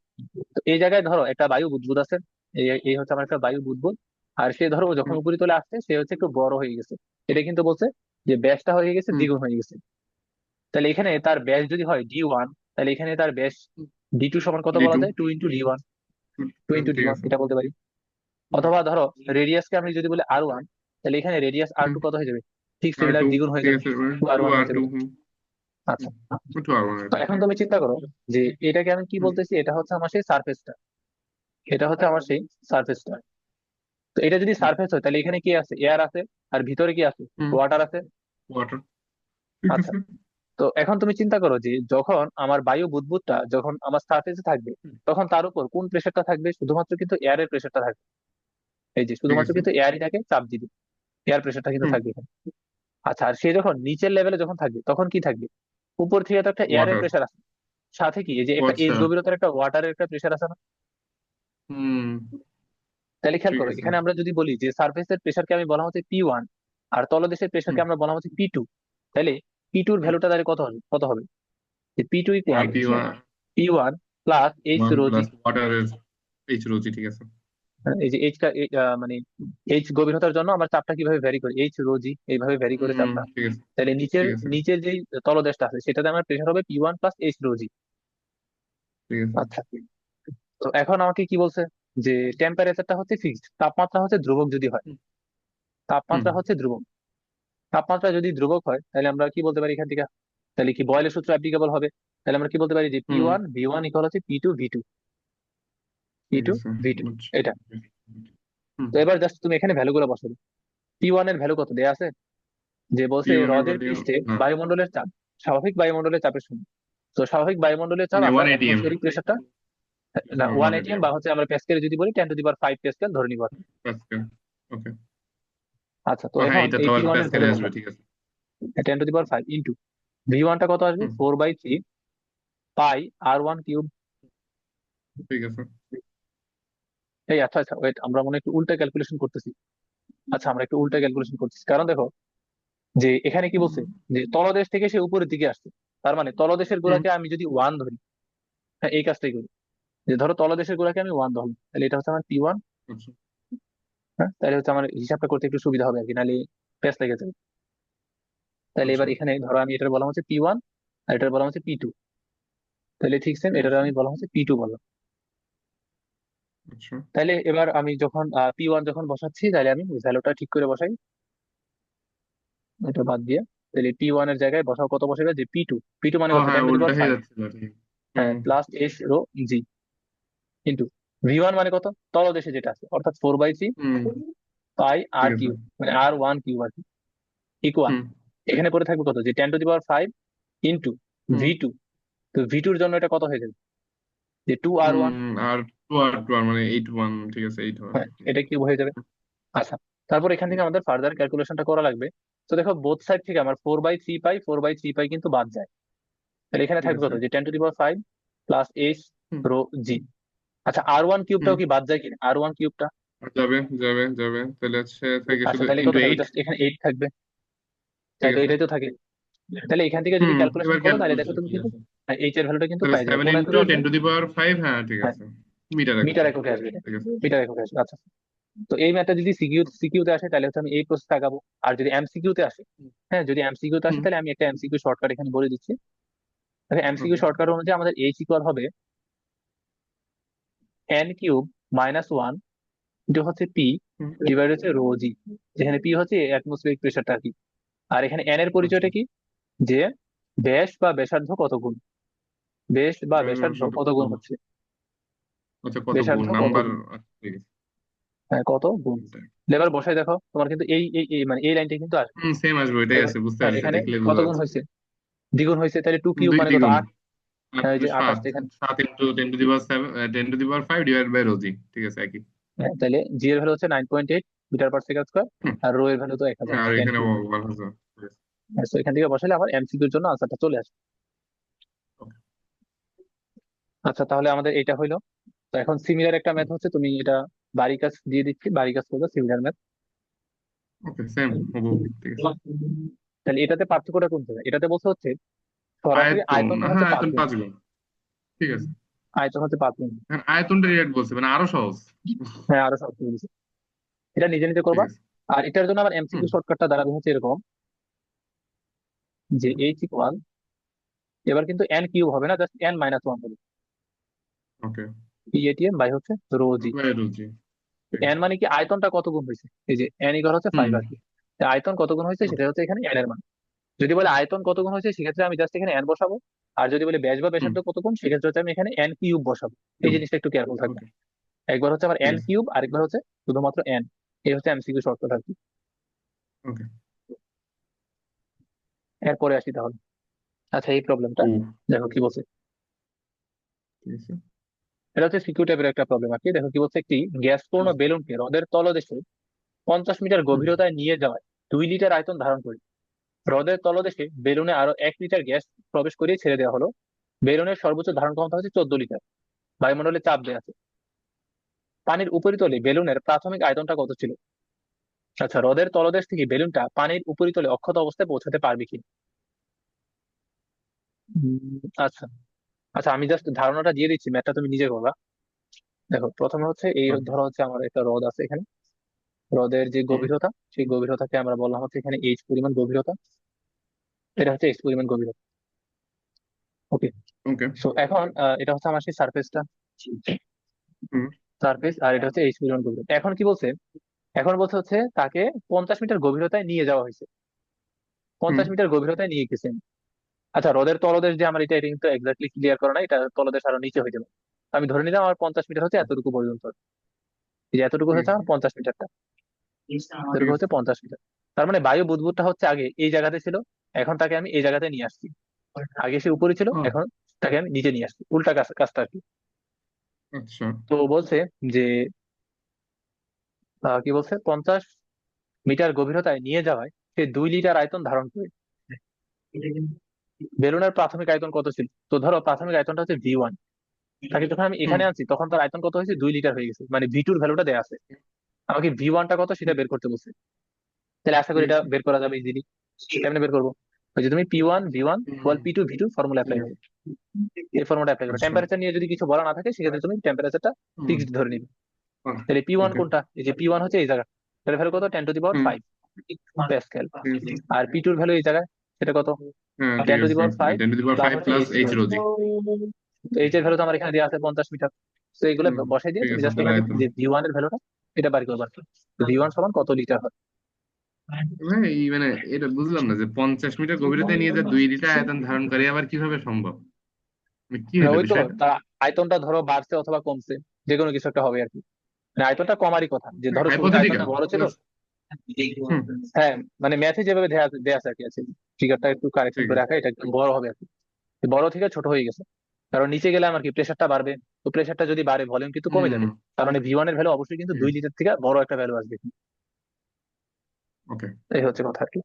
তো এই জায়গায় ধরো একটা বায়ু বুদবুদ আছে, এই এই হচ্ছে আমার একটা বায়ু বুদবুদ। আর সে ধরো যখন হুম। উপরিতলে আসছে সে হচ্ছে একটু বড় হয়ে গেছে, এটা কিন্তু বলছে যে ব্যাসটা হয়ে গেছে হুম। দ্বিগুণ হয়ে গেছে। তাহলে এখানে তার ব্যাস যদি হয় ডি 1, তাহলে এখানে তার ব্যাস ডি 2 সমান কত ডি বলা টু। যায়? 2 × D1, টু ইন্টু ডি ঠিক ওয়ান আছে। এটা বলতে পারি। হুম। অথবা ধরো রেডিয়াসকে আমি যদি বলি R1, তাহলে এখানে রেডিয়াস হুম। R2 কত হয়ে যাবে? ঠিক আর সিমিলার, টু। দ্বিগুণ হয়ে ঠিক যাবে, আছে, টু আর টু ওয়ান আর হয়ে টু। যাবে। হুম। আচ্ছা, টু আর ওয়ান আর তো টু। এখন তুমি চিন্তা করো যে এটাকে আমি কি হুম। বলতেছি, এটা হচ্ছে আমার সেই সারফেসটা, এটা হচ্ছে আমার সেই সারফেসটা। তো এটা যদি হুম। সারফেস হয় তাহলে এখানে কি আছে? এয়ার আছে, আর ভিতরে কি আছে? হুম। ওয়াটার আছে। ওয়াটার। ঠিক আচ্ছা, আছে। তো এখন তুমি চিন্তা করো যে যখন আমার বায়ু বুদবুদটা যখন আমার সারফেসে থাকবে, হুম। তখন তার উপর কোন প্রেশারটা থাকবে? শুধুমাত্র কিন্তু এয়ারের প্রেশারটা থাকবে। এই যে ঠিক শুধুমাত্র আছে। কিন্তু এয়ারই তাকে চাপ দিবে, এয়ার প্রেশারটা কিন্তু হুম। থাকবে এখানে। আচ্ছা, আর সে যখন নিচের লেভেলে যখন থাকবে তখন কি থাকবে? উপর থেকে তো একটা এয়ারের ওয়াটার। প্রেশার আছে, সাথে কি এই যে ও একটা আচ্ছা। এজ গভীরতার একটা ওয়াটারের একটা প্রেশার আছে না? হুম। তাহলে খেয়াল ঠিক করো, আছে। এখানে আমরা যদি বলি যে সারফেসের প্রেশারকে আমি বলা হচ্ছে P1, আর তলদেশের প্রেশারকে হুম। আমরা বলা হচ্ছে P2, তাহলে P2 এর হুম। ভ্যালুটা তাহলে কত হবে? কত হবে? যে P2 আর equal P one. P1 plus h one rho g. Plus ওয়াটারের এইচ রোজি। ঠিক আছে। এই যে এইচ মানে এইচ গভীরতার জন্য আমার চাপটা কিভাবে ভ্যারি করে, এইচ রো জি এইভাবে ভ্যারি করে হুম। চাপটা। ঠিক আছে। তাহলে নিচের ঠিক আছে। নিচের যে তলদেশটা আছে সেটাতে আমার প্রেশার হবে P1 প্লাস এইচ রো জি। ঠিক আছে। আচ্ছা, তো এখন আমাকে কি বলছে, যে টেম্পারেচারটা হচ্ছে ফিক্সড, তাপমাত্রা হচ্ছে ধ্রুবক যদি হয়, হুম। হুম। তাপমাত্রা হচ্ছে ধ্রুবক। তাপমাত্রা যদি ধ্রুবক হয় তাহলে আমরা কি বলতে পারি এখান থেকে? তাহলে কি বয়েলের সূত্র অ্যাপ্লিকেবল হবে? তাহলে আমরা কি বলতে পারি যে হুম। P1 V1 ইকুয়াল হচ্ছে P2 V2, ঠিক P2 আছে। V2 বুঝছি। এটা। হুম। তো এবার জাস্ট তুমি এখানে ভ্যালু গুলো বসাবে। P1 এর ভ্যালু কত দেয়া আছে? যে পি বলছে ওয়ানের হ্রদের ভ্যালু। পৃষ্ঠে না, বায়ুমণ্ডলের চাপ স্বাভাবিক বায়ুমণ্ডলের চাপের সমান। তো স্বাভাবিক বায়ুমণ্ডলের চাপ মানে আমরা 1 ATM। অ্যাটমসফিয়ারিক প্রেসারটা, না, ও, 1 ATM 1 ATM। বা হচ্ছে আমরা প্যাসকেল যদি বলি 10⁵ প্যাসকেল ধরে নিব আর কি। পাস্কেল। ওকে। আচ্ছা, তো ও হ্যাঁ, এখন এটা তো এই আবার P1 এর প্যাসকেলে ভ্যালু কত? আসবে। ঠিক আছে। 10⁵ ইন্টু V1টা কত আসবে? হুম। 4/3 পাই R1 কিউব। ঠিক আছে। এই আচ্ছা আচ্ছা, ওয়েট, আমরা মনে হয় একটু উল্টা ক্যালকুলেশন করতেছি। আচ্ছা, আমরা একটু উল্টা ক্যালকুলেশন করতেছি, কারণ দেখো যে এখানে কি বলছে, হুম। যে তলদেশ থেকে সে উপরের দিকে আসছে, তার মানে তলদেশের হুম। গোড়াকে আমি যদি 1 ধরি, হ্যাঁ এই কাজটাই করি, যে ধরো তলদেশের গোড়াকে আমি 1 ধরলাম, তাহলে এটা হচ্ছে আমার P1। আচ্ছা। হ্যাঁ, তাহলে হচ্ছে আমার হিসাবটা করতে একটু সুবিধা হবে আর কি, নাহলে প্যাচ লেগে যাবে। তাহলে আচ্ছা। এবার এখানে ধরো আমি এটার বললাম হচ্ছে P1, আর এটার বললাম হচ্ছে P2, তাহলে ঠিক সেম ঠিক এটার আছে। আমি বললাম হচ্ছে P2 বললাম। আচ্ছা। তাহলে এবার আমি যখন P1 যখন বসাচ্ছি, তাহলে আমি ভ্যালুটা ঠিক করে বসাই, এটা বাদ দিয়ে। তাহলে P1 এর জায়গায় বসাও, কত বসাবে? যে P2 মানে ও কত? হ্যাঁ, টেন টু দি উল্টা পাওয়ার হয়ে ফাইভ যাচ্ছিল। ঠিক। হ্যাঁ, হুম। প্লাস এস রো জি ইন্টু V1 মানে কত? তলদেশে যেটা আছে, অর্থাৎ 4/3 পাই আর ঠিক আছে। কিউব, মানে R1 কিউব আর কি, ইকুয়াল হুম। এখানে পড়ে থাকবে কত? যে 10⁵ ইন্টু হুম। V2। তো V2 এর জন্য এটা কত হয়ে যাবে? যে 2R1। আর টু আর মানে 8 1। ঠিক আছে, 8 1। হ্যাঁ, এটা কিউব হয়ে যাবে। আচ্ছা, তারপর এখান থেকে আমাদের ফার্দার ক্যালকুলেশনটা করা লাগবে। তো দেখো বোথ সাইড থেকে আমার 4/3 পাই কিন্তু বাদ যায়, তাহলে এখানে ঠিক থাকবে আছে। কত? যে 10⁵ প্লাস এইচ হুম, রো জি। আচ্ছা, R1 কিউবটাও হুম, কি বাদ যায় কিনা? R1 কিউবটা? যাবে যাবে যাবে, তাহলে হচ্ছে থাকে আচ্ছা, শুধু তাহলে কত ইন্টু থাকবে? এইট। জাস্ট এখানে 8 থাকবে। তাই ঠিক তো, আছে। এটাই তো থাকে। তাহলে এখান থেকে যদি হুম, ক্যালকুলেশন এবার করো তাহলে দেখো ক্যালকুলেশন তুমি কি কিন্তু আছে? এইচ এর ভ্যালুটা কিন্তু তাহলে পাই যাবে। সেভেন কোন ইন্টু এককে আসবে? 10⁵ হ্যাঁ ঠিক হ্যাঁ, আছে। মিটার মিটার এককে। এককে আসবে এটা। ঠিক আছে। মিটার এককে আসবে, আচ্ছা। তো এই ম্যাথটা যদি সিকিউতে আসে তাহলে হচ্ছে আমি এই প্রসেস আগাবো। আর যদি এমসিকিউতে আসে, হ্যাঁ, যদি এমসিকিউতে আসে হুম। তাহলে আমি একটা এমসিকিউ শর্টকাট এখানে বলে দিচ্ছি। তাহলে এমসিকিউ ওকে। শর্টকাট অনুযায়ী আমাদের এইচ ইকুয়াল হবে n³ - 1 এটা হচ্ছে পি হুম, ডিভাইড হচ্ছে রো জি, যেখানে পি হচ্ছে অ্যাটমসফিয়ারিক প্রেশারটা আর কি। আর এখানে এন এর আচ্ছা। পরিচয়টা কি? যে ব্যাস বা ব্যাসার্ধ কত গুণ, ব্যাস বা ব্যাসার্ধ সেটা কত কত? গুণ হচ্ছে, আচ্ছা, কত গুণ ব্যাসার্ধ কত নাম্বার? গুণ, আচ্ছা, ঠিক আছে। হ্যাঁ কত গুণ। এটাই। এবার বসাই দেখো, তোমার কিন্তু মানে এই লাইনটা কিন্তু আসবে। হুম, সেম আসবে, ওইটাই দেখো, আছে, বুঝতে হ্যাঁ, পারছি, এখানে দেখলে কত বোঝা গুণ যাচ্ছে। হয়েছে? দ্বিগুণ হয়েছে, তাহলে 2 কিউব দুই মানে কত? দ্বিগুণ। 8। আট হ্যাঁ, এই যে 8 সাত। আসছে এখানে। 7 × 10⁵ ঠিক আছে, একই। হ্যাঁ, তাহলে জি এর ভ্যালু হচ্ছে 9.8 মিটার পার সেকেন্ড স্কোয়ার। হুম, আর রো এর ভ্যালু তো 1000 আর টেন এখানে কিউব। 1 হাজার। হ্যাঁ, তো এখান থেকে বসালে আমার এমসিকিউর জন্য আনসারটা চলে আসবে। ওকে। আচ্ছা, তাহলে আমাদের এটা হইলো। তো এখন সিমিলার একটা ম্যাথ হচ্ছে, তুমি এটা বাড়ি কাজ দিয়ে দিচ্ছি, বাড়ি কাজ করবে সিমিলার ম্যাথ। ওকে, সেম হবো। ঠিক আছে। তাহলে এটাতে পার্থক্যটা কোন জায়গায়? এটাতে বলছে হচ্ছে সরাসরি আয়তন, আয়তনটা হচ্ছে হ্যাঁ, 5 আয়তন গুণ। 5 গুণ। ঠিক আছে। আয়তন হচ্ছে 5 গুণ। হ্যাঁ, আয়তনটা ডিরেক্ট বলছে, মানে আরো সহজ। হ্যাঁ, আরো সব বলছে। এটা নিজে নিজে ঠিক করবা। আছে। আর এটার জন্য আবার হুম, এমসিকিউ শর্টকাটটা দাঁড়াবে হচ্ছে এরকম, যে হুম, এইচ ইকুয়াল, এবার কিন্তু n³ হবে না, জাস্ট n-1 হবে। ওকে। PATM বাই হচ্ছে রো জি। বাই রুচি। ঠিক এন আছে। মানে কি, আয়তনটা কত গুণ হয়েছে, এই যে n ইকুয়াল হচ্ছে হুম, 5 আর কি। তো আয়তন কত গুণ হয়েছে সেটা ওকে। হচ্ছে এখানে n এর মান। যদি বলে আয়তন কত গুণ হয়েছে সেক্ষেত্রে আমি জাস্ট এখানে n বসাবো। আর যদি বলে ব্যাস বা হুম, ব্যাসার্ধ কত গুণ সেক্ষেত্রে হচ্ছে আমি এখানে n³ বসাবো। এই কিউব। জিনিসটা একটু কেয়ারফুল থাকবে। ওকে। একবার হচ্ছে আমার ঠিক আছে। n³ আরেকবার হচ্ছে শুধুমাত্র n। এই হচ্ছে এমসিকিউ শর্টকাট আর কি। ওকে। এরপরে আসি তাহলে। আচ্ছা, এই প্রবলেমটা ও। দেখো কি বলছে। ঠিক আছে। এটা হচ্ছে সিকিউ টাইপের একটা প্রবলেম আর কি। দেখো কি বলছে, একটি গ্যাসপূর্ণ বেলুনকে হ্রদের তলদেশে 50 মিটার হুম, গভীরতায় নিয়ে যাওয়ায় 2 লিটার আয়তন ধারণ করে। হ্রদের তলদেশে বেলুনে আরো 1 লিটার গ্যাস প্রবেশ করিয়ে ছেড়ে দেওয়া হলো। বেলুনের সর্বোচ্চ ধারণ ক্ষমতা হচ্ছে 14 লিটার। বায়ুমণ্ডলে চাপ দেওয়া আছে। পানির উপরিতলে বেলুনের প্রাথমিক আয়তনটা কত ছিল? আচ্ছা, হ্রদের তলদেশ থেকে বেলুনটা পানির উপরিতলে অক্ষত অবস্থায় পৌঁছাতে পারবে কি? আচ্ছা। আচ্ছা, আমি জাস্ট ধারণাটা দিয়ে দিচ্ছি, ম্যাথটা তুমি নিজে করবা। দেখো, প্রথমে হচ্ছে এই ওকে। ধরো হচ্ছে আমার একটা হ্রদ আছে এখানে। হ্রদের যে হুম, গভীরতা, সেই গভীরতাকে আমরা বললাম হচ্ছে এখানে এইচ পরিমাণ গভীরতা। এটা হচ্ছে এইচ পরিমাণ গভীরতা। ওকে। ওকে। সো এখন এটা হচ্ছে আমার সেই সারফেসটা, হুম, সারফেস, আর এটা হচ্ছে এইচ পরিমাণ গভীরতা। এখন কি বলছে? এখন বলছে হচ্ছে তাকে 50 মিটার গভীরতায় নিয়ে যাওয়া হয়েছে। হুম, 50 মিটার গভীরতায় নিয়ে গেছেন। আচ্ছা, হ্রদের তলদেশ যে আমার, এটা কিন্তু এক্স্যাক্টলি ক্লিয়ার করে না, এটা তলদেশ আরো নিচে হয়ে যাবে। আমি ধরে নিলাম আমার 50 মিটার হচ্ছে এতটুকু পর্যন্ত। এই যে এতটুকু ঠিক হচ্ছে আছে। আমার 50 মিটারটা, ঠিক এতটুকু আছে। হচ্ছে 50 মিটার। তার মানে বায়ু বুদবুদটা হচ্ছে আগে এই জায়গাতে ছিল, এখন তাকে আমি এই জায়গাতে নিয়ে আসছি। আগে সে উপরে ছিল, ও, এখন তাকে আমি নিচে নিয়ে আসছি, উল্টা কাজটা আর কি। আচ্ছা। তো বলছে যে কি বলছে, 50 মিটার গভীরতায় নিয়ে যাওয়ায় সে 2 লিটার আয়তন ধারণ করে। বেলুনের প্রাথমিক আয়তন কত ছিল? তো ধরো প্রাথমিক আয়তনটা হচ্ছে V1। তাকে যখন আমি হুম, এখানে আনছি তখন তার আয়তন কত হয়েছে? 2 লিটার হয়ে গেছে, মানে V2-র ভ্যালুটা দেওয়া আছে। আমাকে V1টা কত সেটা হুম, বের করতে বলছে। তাহলে আশা ঠিক করি এটা আছে। বের করা যাবে ইজিলি। কেমনে বের করবো? ওই যে তুমি P1 V1 হুম, ইকুয়াল P2 V2 ফর্মুলা ঠিক অ্যাপ্লাই করো। আছে। এই ফর্মুলা অ্যাপ্লাই করো, আচ্ছা। টেম্পারেচার নিয়ে যদি কিছু বলা না থাকে সেক্ষেত্রে তুমি টেম্পারেচারটা হুম, ফিক্সড ধরে নিবে। তাহলে P1 ওকে। কোনটা? এই যে P1 হচ্ছে এই জায়গা, তাহলে ভ্যালু কত? 10 to the power hmm, 5 Pascal. ঠিক আছে। আর P2-র ভ্যালু এই জায়গায়, সেটা কত? হ্যাঁ, ঠিক টেন টু দি আছে। পাওয়ার ফাইভ 10⁵ প্লাস হচ্ছে প্লাস এইচ এইচ স্কোয়ার। রোজি। তো এইচ এর ভ্যালু তো আমার এখানে দেওয়া আছে 50 মিটার। তো এইগুলো হুম, বসাই দিয়ে ঠিক তুমি আছে, জাস্ট তাহলে এখান থেকে আয়তন। যে V1 এর ভ্যালুটা এটা বাড়ি করবা। V1 সমান কত লিটার হয়? হ্যাঁ, এই মানে এটা বুঝলাম না যে 50 মিটার গভীরতায় নিয়ে যা 2 লিটার আয়তন ধারণ করে, আবার কিভাবে সম্ভব? মানে কি না, হলো ওই তো বিষয়টা? তার আয়তনটা ধরো বাড়ছে অথবা কমছে, যে কোনো কিছু একটা হবে আর কি। মানে আয়তনটা কমারই কথা, যে ধরো শুরুতে হাইপোথেটিক্যাল আয়তনটা বড় ছিল। জাস্ট। হুম, হ্যাঁ, মানে ম্যাথে যেভাবে দেয়া দেয়া আছে আর কি, আছে ফিগারটা একটু কারেকশন ঠিক করে আছে। রাখা, এটা একটু বড় হবে আর কি। বড় থেকে ছোট হয়ে গেছে, কারণ নিচে গেলে আমার কি প্রেশারটা বাড়বে। তো প্রেশারটা যদি বাড়ে ভলিউম কিন্তু কমে হুম, যাবে। তার মানে V1 এর ভ্যালু অবশ্যই কিন্তু ঠিক দুই আছে। লিটার থেকে বড় একটা ভ্যালু আসবে। ওকে। এই হচ্ছে কথা আর কি।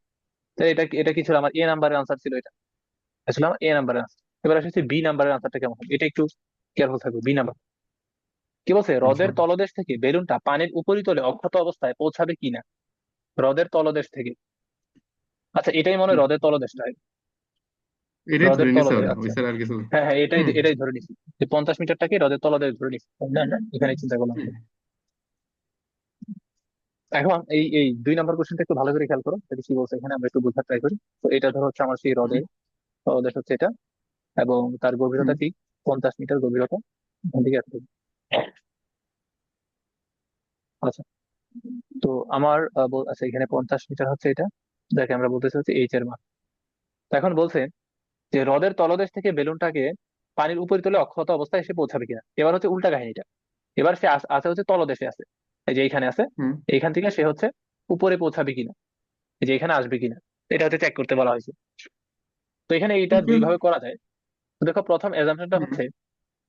তো এটা কি ছিল? আমার এ নাম্বারের আনসার ছিল এটা। আসলে আমার এ নাম্বারের আনসার। এবার আসছে বি নাম্বারের আনসারটা কেমন হবে এটা একটু কেয়ারফুল থাকবে। বি নাম্বার কি বলছে, আচ্ছা। হ্রদের তলদেশ থেকে বেলুনটা পানির উপরিতলে অক্ষত অবস্থায় পৌঁছাবে কিনা। হ্রদের তলদেশ থেকে, আচ্ছা এটাই মনে হয় হ্রদের তলদেশটা। এটাই হ্রদের ধরে নিছে তলদেশ, ওরা, ওই আচ্ছা। স্যার আর কিছু। হ্যাঁ হ্যাঁ, এটাই হুম এটাই ধরে নিছি যে 50 মিটারটাকে হ্রদের তলদেশ ধরে নিছি, না না এখানে চিন্তা করলাম। হুম এখন এই এই 2 নম্বর কোশ্চেনটা একটু ভালো করে খেয়াল করো, এটা কি বলছে এখানে, আমরা একটু বোঝার ট্রাই করি। তো এটা ধরো হচ্ছে আমার সেই হুম হ্রদের তলদেশ হচ্ছে এটা, এবং তার হুম গভীরতা ঠিক 50 মিটার গভীরতা, এখান থেকে এতটুকু। আচ্ছা, তো আমার আচ্ছা এখানে 50 মিটার হচ্ছে এটা, যাকে আমরা বলতেছি হচ্ছে এইচ এর মান। তো এখন বলছে যে হ্রদের তলদেশ থেকে বেলুনটাকে পানির উপরিতলে অক্ষত অবস্থায় এসে পৌঁছাবে কিনা। এবার হচ্ছে উল্টা কাহিনীটা, এবার সে আছে হচ্ছে তলদেশে আছে, এই যে এইখানে আছে, হুম এইখান থেকে সে হচ্ছে উপরে পৌঁছাবে কিনা, এই যে এখানে আসবে কিনা, এটা হচ্ছে চেক করতে বলা হয়েছে। তো এখানে এটা ওকে। দুই ভাবে করা যায়। তো দেখো প্রথম এজাম্পশনটা হুম হচ্ছে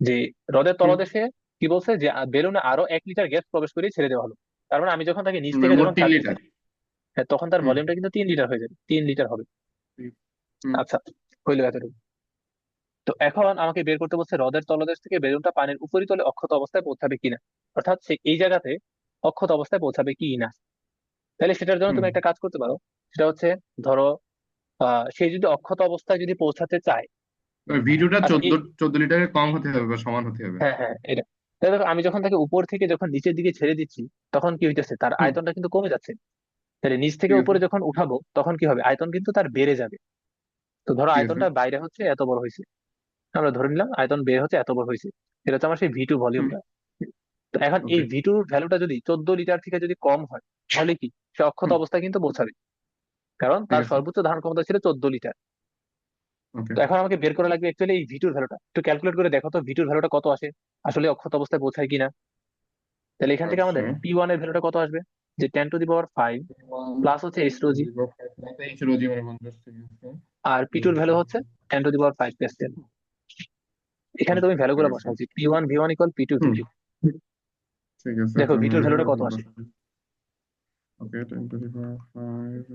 যে হ্রদের হুম তলদেশে কি বলছে যে বেলুনে আরো 1 লিটার গ্যাস প্রবেশ করে ছেড়ে দেওয়া হলো। তার মানে আমি যখন তাকে নিচ মানে থেকে মোট যখন তিন চাপ দিচ্ছি, লিটার হ্যাঁ, তখন তার হুম ভলিউমটা কিন্তু 3 লিটার হয়ে যাবে, 3 লিটার হবে। হুম আচ্ছা, হইলো এতটুকু। তো এখন আমাকে বের করতে বলছে হ্রদের তলদেশ থেকে বেলুনটা পানির উপরিতলে অক্ষত অবস্থায় পৌঁছাবে কিনা, অর্থাৎ সে এই জায়গাতে অক্ষত অবস্থায় পৌঁছাবে কি না। তাহলে সেটার জন্য হুম তুমি একটা কাজ করতে পারো, সেটা হচ্ছে ধরো সে যদি অক্ষত অবস্থায় যদি পৌঁছাতে চায়। ভিডিওটা আচ্ছা 14 লিটারের কম হতে হবে বা সমান হতে হবে। হ্যাঁ হ্যাঁ এটা, তাহলে দেখো আমি যখন তাকে উপর থেকে যখন নিচের দিকে ছেড়ে দিচ্ছি, তখন কি হইতেছে, তার হুম আয়তনটা কিন্তু কমে যাচ্ছে। তাহলে নিচ থেকে ঠিক আছে। উপরে যখন উঠাবো তখন কি হবে, আয়তন কিন্তু তার বেড়ে যাবে। তো ধরো ঠিক আছে। আয়তনটা বাইরে হচ্ছে এত বড় হয়েছে, আমরা ধরে নিলাম আয়তন বের হচ্ছে এত বড় হয়েছে, এটা হচ্ছে আমার সেই ভি টু হুম ভলিউমটা। তো এখন এই ওকে। ভি টুর ভ্যালুটা যদি 14 লিটার থেকে যদি কম হয়, তাহলে কি সে অক্ষত হুম অবস্থায় কিন্তু পৌঁছাবে, কারণ ঠিক তার আছে। সর্বোচ্চ ধারণ ক্ষমতা ছিল 14 লিটার। ওকে। তো এখন আমাকে বের করা লাগবে অ্যাকচুয়ালি এই ভি টুর ভ্যালুটা, একটু ক্যালকুলেট করে দেখো তো ভি টুর ভ্যালুটা কত আসে, আসলে অক্ষত অবস্থায় পৌঁছায় কিনা। তাহলে এখান থেকে আচ্ছা। আমাদের পি ওয়ান এর ভ্যালুটা কত আসবে, যে 10⁵ প্লাস হচ্ছে এইচ টু জি, এই ছিল জীবনে 50 ঠিক আছে। আর পি টুর ভ্যালু হচ্ছে 10⁵ প্যাসকেল। এখানে তুমি ভ্যালু ঠিক গুলো আছে। বসাও, যে P one V one equal P two V hmm two. ঠিক আছে, দেখো তো ভি আমি টুর ভ্যালুটা কত আসে। ওকে 10⁵ +5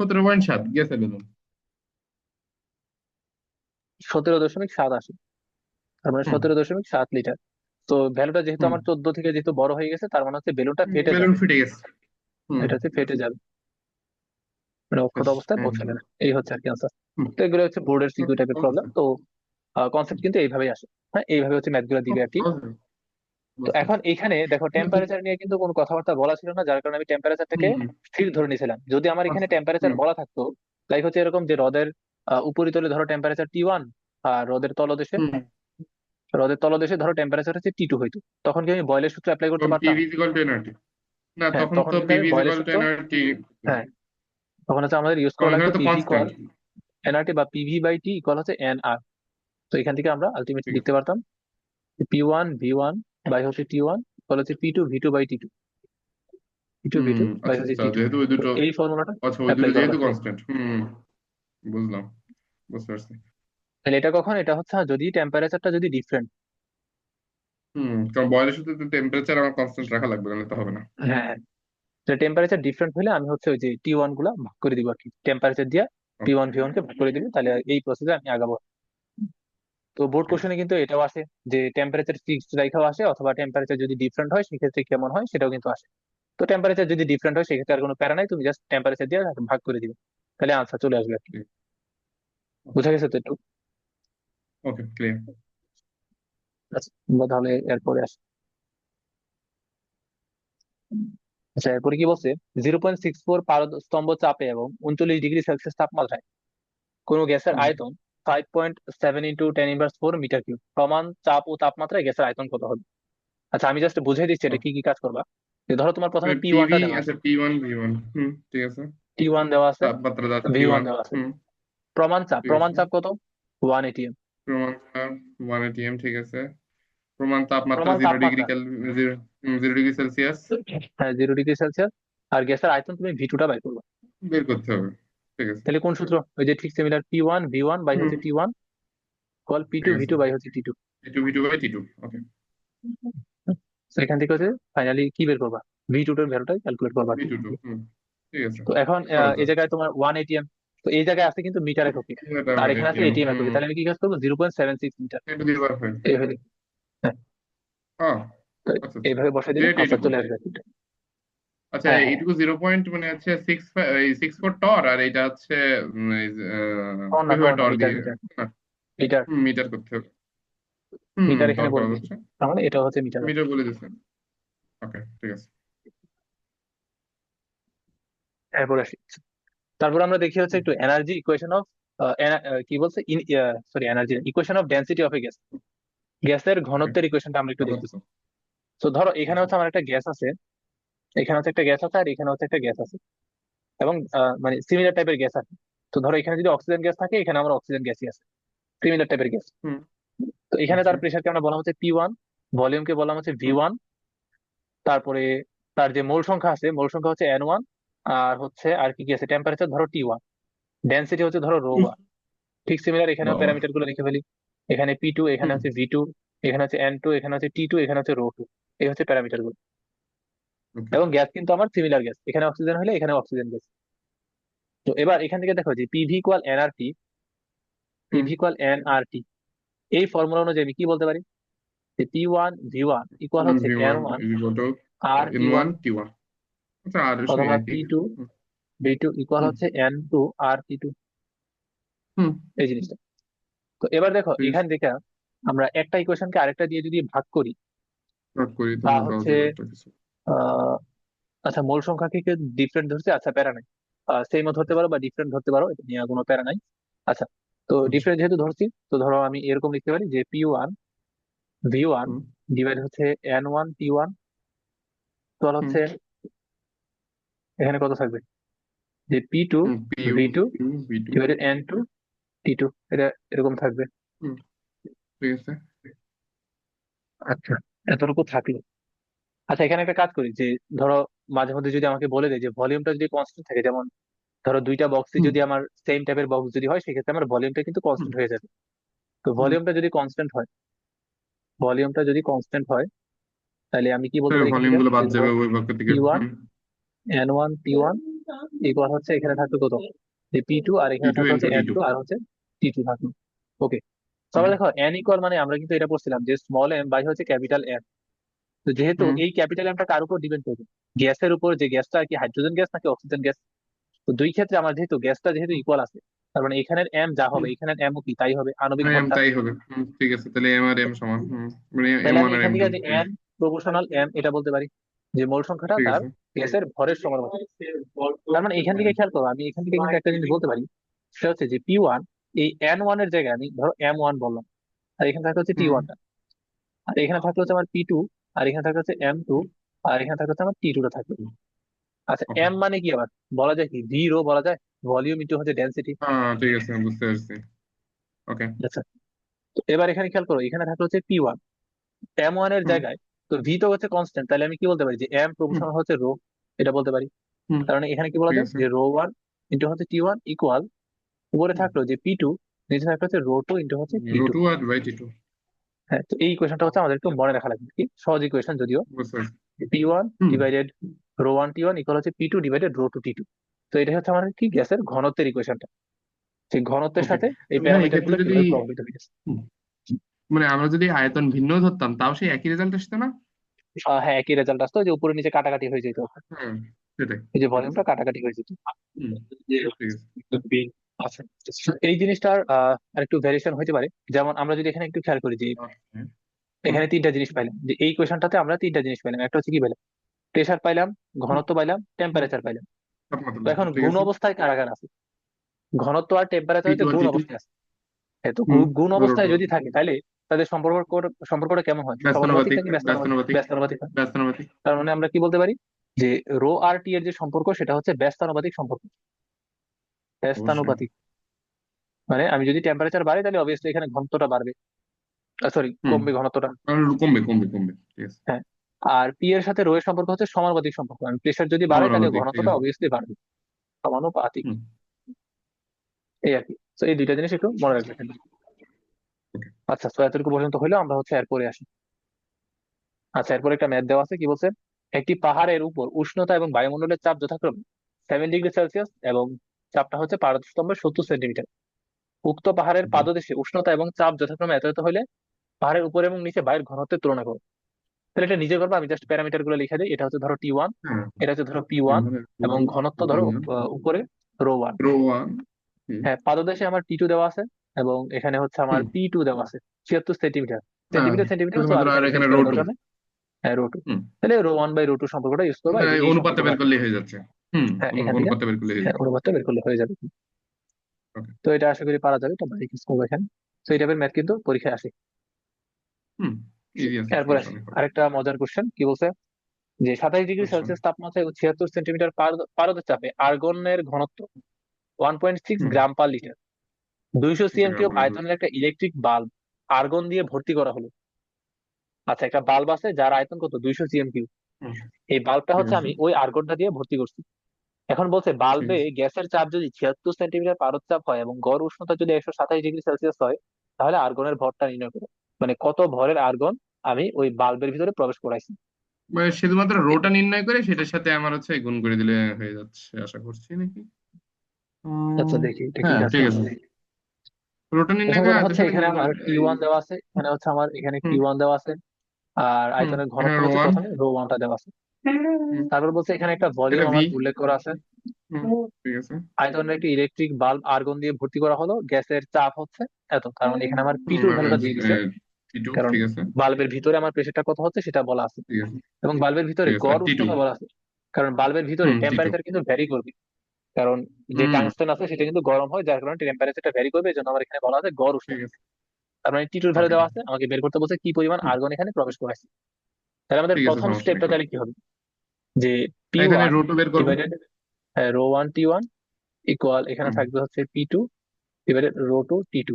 17.7 গেছে বেলুন। 17.7 আসে, তার মানে হুম 17.7 লিটার। তো ভ্যালুটা যেহেতু হুম আমার 14 থেকে যেহেতু বড় হয়ে গেছে, তার মানে হচ্ছে বেলুনটা ফেটে বেলুন যাবে, ফিটে গেছে। হুম এটা হচ্ছে ফেটে যাবে, মানে অক্ষত শেষ। অবস্থায় হুম পৌঁছাবে না, এই হচ্ছে আর কি আনসার। হুম তো এগুলো হচ্ছে বোর্ডের সিকিউ টাইপের প্রবলেম। ওকে। তো কনসেপ্ট কিন্তু এইভাবেই আসে। হ্যাঁ, এইভাবে হচ্ছে ম্যাথ গুলো দিবে আর কি। তো বুঝতে এখন পারছি। এইখানে দেখো টেম্পারেচার নিয়ে কিন্তু কোনো কথাবার্তা বলা ছিল না, যার কারণে আমি টেম্পারেচারটাকে হুম স্থির ধরে নিয়েছিলাম। যদি আমার এখানে টেম্পারেচার হুম বলা থাকতো, লাইক হচ্ছে এরকম যে হ্রদের উপরিতলে ধরো টেম্পারেচার T1, আর হুম হ্রদের তলদেশে ধরো টেম্পারেচার হচ্ছে T2 হইতো, তখন কি আমি বয়েলের সূত্র অ্যাপ্লাই করতে তখন পারতাম। PV equal to nRT. না, হ্যাঁ, তখন তখন তো কিন্তু আমি পিভি বয়েলের ইকুয়াল টু সূত্র, এনআরটি। হ্যাঁ তখন হচ্ছে আমাদের ইউজ করা কারণ লাগতো এখানে তো পিভি ইকুয়াল কনস্ট্যান্ট। এনআরটি, বা পিভি বাই টি ইকুয়াল হচ্ছে এন আর। তো এখান থেকে আমরা আলটিমেটলি ঠিক লিখতে আছে। পারতাম P1 V1 বাই হচ্ছে T1 ইকুয়াল হচ্ছে P2 V2 by T2, P2 hmm V2 by আচ্ছা হচ্ছে আচ্ছা, T2। যেহেতু ওই তো দুটো, এই ফর্মুলাটা আচ্ছা ওই দুটো অ্যাপ্লাই করা যেহেতু লাগতো। কনস্ট্যান্ট। বুঝলাম, বুঝতে পারছি। তাহলে এটা কখন, এটা হচ্ছে যদি টেম্পারেচারটা যদি ডিফারেন্ট। কারণ বয়লের সাথে তো টেম্পারেচার আমার কনস্ট্যান্ট রাখা লাগবে, নাহলে তো হবে না। হ্যাঁ, টেম্পারেচার ডিফারেন্ট হলে আমি হচ্ছে ওই যে T1 গুলা ভাগ করে দিব আর কি, টেম্পারেচার দিয়ে P1 V1 কে ভাগ করে দিবি, তাহলে এই প্রসেসে আমি আগাবো। তো বোর্ড ঠিক আছে। কোশ্চেনে কিন্তু এটাও আসে, যে টেম্পারেচার ফিক্সড রেখাও আসে, অথবা টেম্পারেচার যদি ডিফারেন্ট হয় সেক্ষেত্রে কেমন হয় সেটাও কিন্তু আসে। তো টেম্পারেচার যদি ডিফারেন্ট হয় সেক্ষেত্রে আর কোনো প্যারা নাই, তুমি জাস্ট টেম্পারেচার দিয়ে ভাগ করে দিবে, তাহলে আনসার চলে আসবে আর কি। বুঝা গেছে তো একটু। Okay clear. আচ্ছা, আমরা তাহলে এরপরে আসি। আচ্ছা, এরপরে কি বলছে, 0.64 পারদ স্তম্ভ চাপে এবং 39°C তাপমাত্রায় কোন গ্যাসের আয়তন 5.7 × 10⁻⁴ মিটার কিউব, সমান চাপ ও তাপমাত্রায় গ্যাসের আয়তন কত হবে। আচ্ছা আমি জাস্ট বুঝিয়ে দিচ্ছি এটা কি কি কাজ করবা। যে ধরো তোমার প্রথমে পি ওয়ানটা পিভি দেওয়া আছে, আচ্ছা P1 V1 ঠিক আছে। T1 দেওয়া আছে, তাপমাত্রা দাও V1 T1। দেওয়া আছে। প্রমাণ চাপ, ঠিক প্রমাণ আছে। চাপ কত, 1 atm। প্রমাণ তাপ 1 atm ঠিক আছে। প্রমাণ তাপমাত্রা প্রমাণ 0 ডিগ্রি তাপমাত্রা, 0 ডিগ্রি সেলসিয়াস। হ্যাঁ 0°C। আর গ্যাসের আয়তন তুমি ভি টুটা বাই করবে। বের করতে হবে। ঠিক আছে। তাহলে কোন সূত্র, ওই যে ঠিক সিমিলার P1 V1 বাই হুম হচ্ছে T1 কল পি ঠিক টু ভি আছে। টু বাই হচ্ছে T2। T2 ওকে। তো এখান থেকে হচ্ছে ফাইনালি কি বের করবা, ভি2 এর ভ্যালুটাই ক্যালকুলেট করবা আর কি। V2 ঠিক আছে, তো এখন করা এই যায়। জায়গায় তোমার 1 ATM, তো এই জায়গায় আছে কিন্তু মিটার এককে, এটা আর আমার এখানে আছে ATM। এটিএম এককে, তাহলে আমি কি কাজ করবো 0.76 মিটার। 10 to the power 5। এইভাবে, হ্যাঁ, হ্যাঁ, তো আচ্ছা আচ্ছা। এইভাবে বসাই দিলে ডিরেক্ট আনসার এইটুকু। চলে আসবে। আচ্ছা, হ্যাঁ হ্যাঁ, এইটুকু 0 পয়েন্ট মানে হচ্ছে 6.4 আর এটা হচ্ছে ট কিভাবে না, টর মিটার দিয়ে? মিটার মিটার মিটার করতে হবে। মিটার টর এখানে বলে করা দিচ্ছি, যাচ্ছে। তার মানে এটা হচ্ছে মিটার। মিটার বলে দিচ্ছেন। ওকে, ঠিক আছে। এরপর আসি, তারপর আমরা দেখি হচ্ছে একটু এনার্জি ইকুয়েশন অফ, কি বলছে, sorry energy equation of density of A gas, গ্যাসের ওকে, ঘনত্বের ইকুয়েশনটা আমরা একটু দেখতেছি। আপাতত। তো ধরো এখানে আচ্ছা। হচ্ছে আমার একটা গ্যাস আছে, এখানে হচ্ছে একটা গ্যাস আছে, আর এখানে হচ্ছে একটা গ্যাস আছে, এবং মানে সিমিলার টাইপের গ্যাস আছে। তো ধরো এখানে যদি অক্সিজেন গ্যাস থাকে, এখানে আমার অক্সিজেন গ্যাসই আছে, সিমিলার টাইপের গ্যাস। হুম। তো এখানে আচ্ছা। তার প্রেশারকে আমরা বলা হচ্ছে P1, ভলিউমকে বলা হচ্ছে V1, তারপরে তার যে মোল সংখ্যা আছে, মোল সংখ্যা হচ্ছে N1, আর হচ্ছে আর কি কি আছে, টেম্পারেচার ধরো T1, ডেন্সিটি হচ্ছে ধরো ρ1। ঠিক সিমিলার এখানেও বাবা। প্যারামিটার গুলো লিখে ফেলি, এখানে P2, এখানে হুম। হচ্ছে V2, এখানে হচ্ছে N2, এখানে হচ্ছে T2, এখানে হচ্ছে ρ2। এই হচ্ছে প্যারামিটার গুলো। ওকে। এবং গ্যাস কিন্তু আমার সিমিলার গ্যাস, এখানে অক্সিজেন হলে এখানে অক্সিজেন গ্যাস। তো এবার এখান থেকে দেখো যে পিভি ইকুয়াল এনআরটি, হুম। পিভি ইকুয়াল এনআরটি, এই ফর্মুলা অনুযায়ী আমি কি বলতে পারি, যে P1 V1 ইকুয়াল হচ্ছে V1 N1 is equal to R T1, N1 T1। আচ্ছা, আর সেই অথবা একই। P2 V2 ইকুয়াল হুম। হচ্ছে N2 আর T2, হুম। এই জিনিসটা। তো এবার দেখো ঠিক আছে, এখান থেকে আমরা একটা ইকুয়েশনকে আরেকটা দিয়ে যদি ভাগ করি, ভাগ করি তা তাহলে পাওয়া হচ্ছে যাবে একটা কিছু। আহ আচ্ছা, মোল সংখ্যা কি ডিফারেন্ট ধরছে, আচ্ছা প্যারা নাই, সেমও ধরতে পারো বা ডিফারেন্ট ধরতে পারো, এটা নিয়ে কোনো প্যারা নাই। আচ্ছা, তো আচ্ছা। ডিফারেন্ট যেহেতু ধরছি, তো ধরো আমি এরকম লিখতে পারি যে P1 V1 হুম। ডিভাইড হচ্ছে N1 T1, তো হুম। হচ্ছে এখানে কত থাকবে, যে P2 হুম। PU V2 two V2। Divided N2 T2, এটা এরকম থাকবে। হুম। ঠিক আছে। আচ্ছা, এতটুকু থাকলো। আচ্ছা, এখানে একটা কাজ করি যে ধরো মাঝে মধ্যে যদি আমাকে বলে দেয় যে ভলিউমটা যদি কনস্ট্যান্ট থাকে, যেমন ধরো দুইটা বক্সই হুম। যদি আমার সেম টাইপের বক্স যদি হয়, সেক্ষেত্রে আমার ভলিউমটা কিন্তু হুম। কনস্ট্যান্ট হয়ে যাবে। তো হুম। ভলিউমটা যদি কনস্ট্যান্ট হয়, তাহলে আমি কি বলতে তাহলে পারি এখান ভলিউম থেকে, গুলো বাদ যে যাবে ধরো ওই বাক্য থেকে। P1 হুম। N1 T1 ইকুয়াল হচ্ছে এখানে থাকবে কত, যে P2, আর এখানে T2 থাকবে into হচ্ছে T2। N2, আর হচ্ছে T2 থাকবে। ওকে, হুম। তারপরে দেখো N ইকুয়াল মানে আমরা কিন্তু এটা পড়ছিলাম যে স্মল এম বাই হচ্ছে ক্যাপিটাল এম। তো যেহেতু হুম। এই ক্যাপিটাল এমটা কার উপর ডিপেন্ড করবে, গ্যাসের উপর, যে গ্যাসটা আর কি হাইড্রোজেন গ্যাস নাকি অক্সিজেন গ্যাস। তো দুই ক্ষেত্রে আমার যেহেতু গ্যাসটা যেহেতু ইকুয়াল আছে, তার মানে এখানের এম যা হবে হুম। এখানের এমও কি তাই হবে, আণবিক মানে এম ভরটা। তাই হবে। হুম, ঠিক আছে, তাহলে এম আর এম সমান। হুম। মানে এম তাহলে ওয়ান আমি আর এখান এম টু। থেকে যে এন প্রপোর্শনাল এম এটা বলতে পারি, যে মোল সংখ্যাটা ঠিক তার আছে। গ্যাসের ভরের সমানুপাতিক। তার মানে এখান থেকে খেয়াল করো, আমি এখান থেকে কিন্তু একটা জিনিস বলতে পারি, সেটা হচ্ছে যে P1, এই N1 এর জায়গায় আমি ধরো M1 বললাম, আর এখানে থাকলে হচ্ছে হুম। T1টা, আর এখানে থাকলে হচ্ছে আমার P2, আর এখানে থাকলে হচ্ছে M2, আর এখানে থাকলে হচ্ছে আমার T2টা থাকবে। আচ্ছা, ওকে। এম মানে কি আবার, বলা যায় কি ভি রো বলা যায়, ভলিউম ইন্টু হচ্ছে ডেন্সিটি। হ্যাঁ, ঠিক আছে, বুঝতে পারছি। ওকে। আচ্ছা, তো এবার এখানে খেয়াল করো, এখানে থাকলে হচ্ছে P1, M1 এর হুম। জায়গায়, তো ভি তো হচ্ছে কনস্ট্যান্ট, তাহলে আমি কি বলতে পারি যে এম হুম। প্রপোর্শনাল হচ্ছে রো, এটা বলতে পারি। হুম। কারণ এখানে কি বলা ঠিক যায় আছে। যে ρ1 ইন্টু হচ্ছে T1 ইকুয়াল, উপরে হুম। থাকলো যে P2, নিচে থাকলো হচ্ছে ρ2 ইন্টু হচ্ছে rho T2। Two R by T2। হ্যাঁ, তো এই ইকুয়েশনটা হচ্ছে আমাদের একটু মনে রাখা লাগবে, কি সহজ ইকুয়েশন যদিও, বুঝতে পারছি। P1 হুম। ডিভাইডেড ρ1 T1 ইকুয়াল হচ্ছে P2 ডিভাইডেড ρ2 T2। তো এটা হচ্ছে আমাদের কি গ্যাসের ঘনত্বের ইকুয়েশনটা, সেই ঘনত্বের ওকে। সাথে এই ভাই, প্যারামিটার এক্ষেত্রে গুলো যদি কিভাবে প্রভাবিত হয়ে গেছে। হুম, মানে আমরা যদি আয়তন ভিন্ন ধরতাম তাও সেই একই রেজাল্ট আসতো না? হ্যাঁ, একই রেজাল্ট আসতো, যে উপরে নিচে কাটাকাটি হয়ে যেত, হ্যাঁ, সেটাই। এই যে ভলিউমটা কাটাকাটি হয়ে যেত। হুম। ঠিক আছে। আচ্ছা, এই জিনিসটার আরেকটু ভ্যারিয়েশন হতে পারে, যেমন আমরা যদি এখানে একটু খেয়াল করি যে ওকে। হুম। এখানে তিনটা জিনিস পাইলাম, যে এই কোয়েশনটাতে আমরা তিনটা জিনিস পাইলাম, একটা হচ্ছে কি পাইলাম, প্রেসার পাইলাম, হুম। ঘনত্ব পাইলাম, হুম। টেম্পারেচার পাইলাম। তাপমাত্রা। তো এখন ঠিক গুণ আছে। অবস্থায় কারাগার আছে, ঘনত্ব আর টেম্পারেচার T2 হচ্ছে আর গুণ T2। অবস্থায় আছে। হ্যাঁ, তো হুম। গুণ রো অবস্থায় টু। যদি থাকে, তাহলে তাদের সম্পর্কটা কেমন হয়, সমানুপাতিক ব্যস্তানুপাতিক। নাকি ব্যস্তানুপাতিক, ব্যস্তানুপাতিক। ব্যস্তানুপাতিক হয়। ব্যস্তানুপাতিক। তার মানে আমরা কি বলতে পারি, যে রো আর টি এর যে সম্পর্ক সেটা হচ্ছে ব্যস্তানুপাতিক সম্পর্ক, অবশ্যই। ব্যস্তানুপাতিক। মানে আমি যদি টেম্পারেচার বাড়ে, তাহলে অবভিয়াসলি এখানে ঘনত্বটা বাড়বে, সরি হুম। কমবে ঘনত্বটা। আর কমবে কমবে কমবে। ঠিক আছে। হ্যাঁ, আর পি এর সাথে রো এর সম্পর্ক হচ্ছে সমানুপাতিক সম্পর্ক, আমি প্রেশার যদি বাড়ে তাহলে সমানুপাতিক। ঠিক ঘনত্বটা আছে। অবভিয়াসলি বাড়বে, সমানুপাতিক, হুম। এই আর কি। তো এই দুইটা জিনিস একটু মনে রাখবেন। আচ্ছা, তো এতটুকু পর্যন্ত হইলো, আমরা হচ্ছে এরপরে আসি। আচ্ছা, এরপর একটা ম্যাথ দেওয়া আছে, কি বলছে, একটি পাহাড়ের উপর উষ্ণতা এবং বায়ুমণ্ডলের চাপ যথাক্রমে 7 ডিগ্রি সেলসিয়াস এবং চাপটা হচ্ছে পারস্তম্ভের 70 সেন্টিমিটার। উক্ত পাহাড়ের হুম। পাদদেশে উষ্ণতা এবং চাপ যথাক্রমে এত এত হলে পাহাড়ের উপর এবং নিচে বায়ুর ঘনত্বের তুলনা করো। তাহলে এটা নিজে করবো, আমি জাস্ট প্যারামিটার গুলো লিখে দিই। এটা হচ্ছে ধরো T1, হ্যাঁ, এটা হচ্ছে ধরো P1, এখানে এবং ঘনত্ব ধরো উপরে ρ1। Rho one. হুম। হ্যাঁ, পাদদেশে আমার T2 দেওয়া আছে, এবং এখানে হচ্ছে আমার হুম। P2 দেওয়া আছে 76 সেন্টিমিটার। হ্যাঁ, সেন্টিমিটার সেন্টিমিটার তো আর শুধুমাত্র আর এখানে চেঞ্জ এখানে রো করার টু। দরকার নেই। হ্যাঁ, ρ2। হুম। তাহলে ρ1/ρ2 সম্পর্কটা ইউজ করবো, মানে এই যে এই অনুপাতটা সম্পর্কটা বের আছে। করলেই হয়ে যাচ্ছে। হুম। হ্যাঁ, এখান থেকে অনুপাতটা বের করলেই হয়ে হ্যাঁ যাচ্ছে। অনুপাতটা বের করলে হয়ে যাবে। ওকে। তো এটা আশা করি পারা যাবে, এটা বাইক ইউজ করবো এখানে। তো এই টাইপের ম্যাথ কিন্তু পরীক্ষায় আসে। হুম। ইজি আছে, এরপর সমস্যা আসি নেই। আরেকটা মজার কোশ্চেন, কি বলছে, যে 27 ডিগ্রি সেলসিয়াস তাপমাত্রায় এবং 76 সেন্টিমিটার পারদ চাপে আর্গনের ঘনত্ব 1.6 হুম। Gram per litre. 200 সিএম ইনস্টাগ্রাম কিউব বলে। আয়তনের একটা ইলেকট্রিক বাল্ব আর্গন দিয়ে ভর্তি করা হলো। আচ্ছা, একটা বাল্ব আছে যার আয়তন কত, 200 সিএম কিউব। হুম। এই বাল্বটা ঠিক হচ্ছে আছে। আমি ওই আর্গনটা দিয়ে ভর্তি করছি। এখন বলছে ঠিক বাল্বে আছে। গ্যাসের চাপ যদি 76 সেন্টিমিটার পারদ চাপ হয় এবং গড় উষ্ণতা যদি 127 ডিগ্রি সেলসিয়াস হয়, তাহলে আর্গনের ভরটা নির্ণয় করো। মানে কত ভরের আর্গন আমি ওই বাল্বের ভিতরে প্রবেশ করাইছি। মানে শুধুমাত্র ওকে। রোটা নির্ণয় করে সেটার সাথে আমার হচ্ছে গুণ করে দিলে হয়ে যাচ্ছে আশা করছি নাকি। আচ্ছা, দেখি এটা কি হ্যাঁ, কাজ ঠিক আছে। করছে। রোটা নির্ণয় প্রথম করে কথা আয়তের হচ্ছে সাথে এখানে গুণ করে আমার দিলে টি এই। ওয়ান দেওয়া আছে, এখানে হচ্ছে আমার এখানে হুম। Q1 দেওয়া আছে, আর হুম। আয়তনের এখানে ঘনত্ব রো হচ্ছে ওয়ান। প্রথমে ρ1টা দেওয়া আছে। হুম। তারপর বলছে এখানে একটা ভলিউম এটা ভি। আমার উল্লেখ করা আছে। হুম। ঠিক আছে। আয়তনের একটি ইলেকট্রিক বাল্ব আর্গন দিয়ে ভর্তি করা হলো, গ্যাসের চাপ হচ্ছে এত, কারণ এখানে আমার P2 ভ্যালুটা দিয়ে দিছে। টি টু। কারণ ঠিক আছে। বাল্বের ভিতরে আমার প্রেসারটা কত হচ্ছে সেটা বলা আছে, ঠিক আছে। এবং বাল্বের ভিতরে ঠিক আছে। আর গড় টি টু। উষ্ণতা বলা আছে। কারণ বাল্বের ভিতরে হুম। টি টু। টেম্পারেচার কিন্তু ভ্যারি করবে, কারণ যে হুম। টাংস্টেন আছে সেটা কিন্তু গরম হয়, যার কারণে টেম্পারেচারটা ভ্যারি করবে, এই জন্য আমার এখানে বলা আছে গড় ঠিক উষ্ণতা। আছে। তার মানে T2 ভ্যালু ওকে। দেওয়া আছে, আমাকে বের করতে বলছে কি পরিমাণ হুম। আর্গন এখানে প্রবেশ করাইছে। তাহলে আমাদের ঠিক আছে, প্রথম সমস্যা নেই, স্টেপটা করো। তাহলে কি হবে, যে পি এখানে ওয়ান রো টু বের করবো। ডিভাইডেড ρ1T1 ইকুয়াল এখানে হুম। থাকবে হচ্ছে P2 ডিভাইডেড ρ2T2।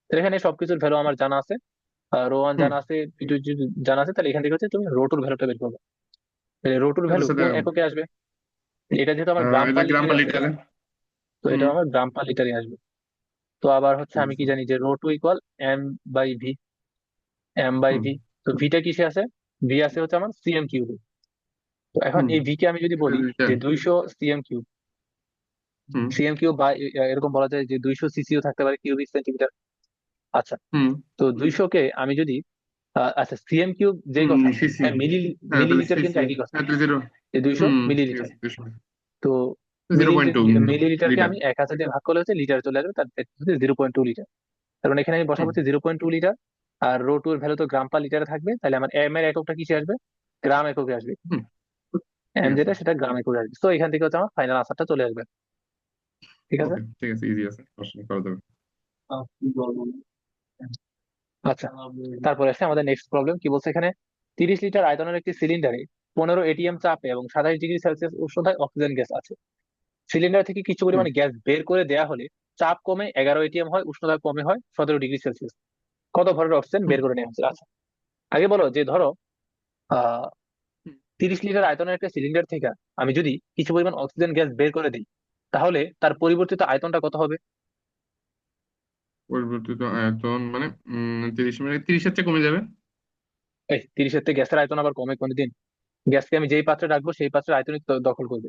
তাহলে এখানে সবকিছুর ভ্যালু আমার জানা আছে, রো ওয়ান হুম। জানা আছে, P2 জানা আছে, তাহলে এখান থেকে হচ্ছে তুমি ρ2-র ভ্যালুটা বের করবে। তাহলে রো2-র ভ্যালু এটার সাথে কোন এককে আসবে, এটা যেহেতু আমার গ্রাম এটা পার গ্রাম লিটারে পার আছে, লিটারে। তো এটা হুম। আমার গ্রাম পার লিটারে আসবে। তো আবার হচ্ছে ঠিক আমি কি আছে। জানি যে ρ2 ইকুয়াল M/V, হুম। M/V। তো ভিটা কিসে আছে, ভি আছে হচ্ছে আমার সিএম কিউবে। তো এখন হুম। এই ভি কে আমি যদি এটা বলি দুইটা। যে 200 সিএম কিউব, হুম। সিএম কিউব বা এরকম বলা যায় যে 200 সিসিও থাকতে পারে কিউবিক সেন্টিমিটার। আচ্ছা, হুম। তো 200 কে আমি যদি আচ্ছা সিএম কিউব যেই হুম। কথা, সিসি। হ্যাঁ হ্যাঁ, তাহলে মিলিলিটার কিন্তু সিসি। একই কথা, হ্যাঁ, তাহলে জিরো। যে দুইশো হুম। ঠিক মিলিলিটার আছে, 200। তো 0.2 মিলিলিটারকে লিটার। আমি 1000 দিয়ে ভাগ করলে হচ্ছে লিটার চলে আসবে, তার 0.2 লিটার। তার মানে এখানে আমি বসাবো হুম। হচ্ছে 0.2 লিটার, আর ρ2-এর ভ্যালু তো গ্রাম পার লিটারে থাকবে, তাহলে আমার এম এর এককটা কিসে আসবে, গ্রাম এককে আসবে। হুম। ঠিক এম আছে। যেটা সেটা গ্রাম এককে আসবে, তো এখান থেকে হচ্ছে আমার ফাইনাল আনসারটা চলে আসবে। ঠিক আছে। ওকে, ঠিক আছে, ইজি আছে, প্রশ্ন করা যাবে। আচ্ছা, তারপরে আসছে আমাদের নেক্সট প্রবলেম, কি বলছে এখানে, 30 লিটার আয়তনের একটি সিলিন্ডারে 15 ATM চাপে এবং 27 ডিগ্রি সেলসিয়াস উষ্ণতায় অক্সিজেন গ্যাস আছে। সিলিন্ডার থেকে কিছু হুম। পরিমাণে গ্যাস বের করে দেয়া হলে চাপ কমে 11 ATM হয়, উষ্ণতা কমে হয় 17 ডিগ্রি সেলসিয়াস। কত ভরের অক্সিজেন হুম। বের করে নেওয়া হচ্ছে। আচ্ছা, আগে বলো যে ধরো আহ হুম। 30 লিটার আয়তনের একটা সিলিন্ডার থেকে আমি যদি কিছু পরিমাণ অক্সিজেন গ্যাস বের করে দিই, তাহলে তার পরিবর্তিত আয়তনটা কত হবে। পরিবর্তিত আয়তন মানে 30 মিনিট 30-এর চেয়ে কমে যাবে। এই 30-এর থেকে গ্যাসের আয়তন আবার কমে কোনদিন, গ্যাসকে আমি যেই পাত্রে রাখবো সেই পাত্রের আয়তনই দখল করবে।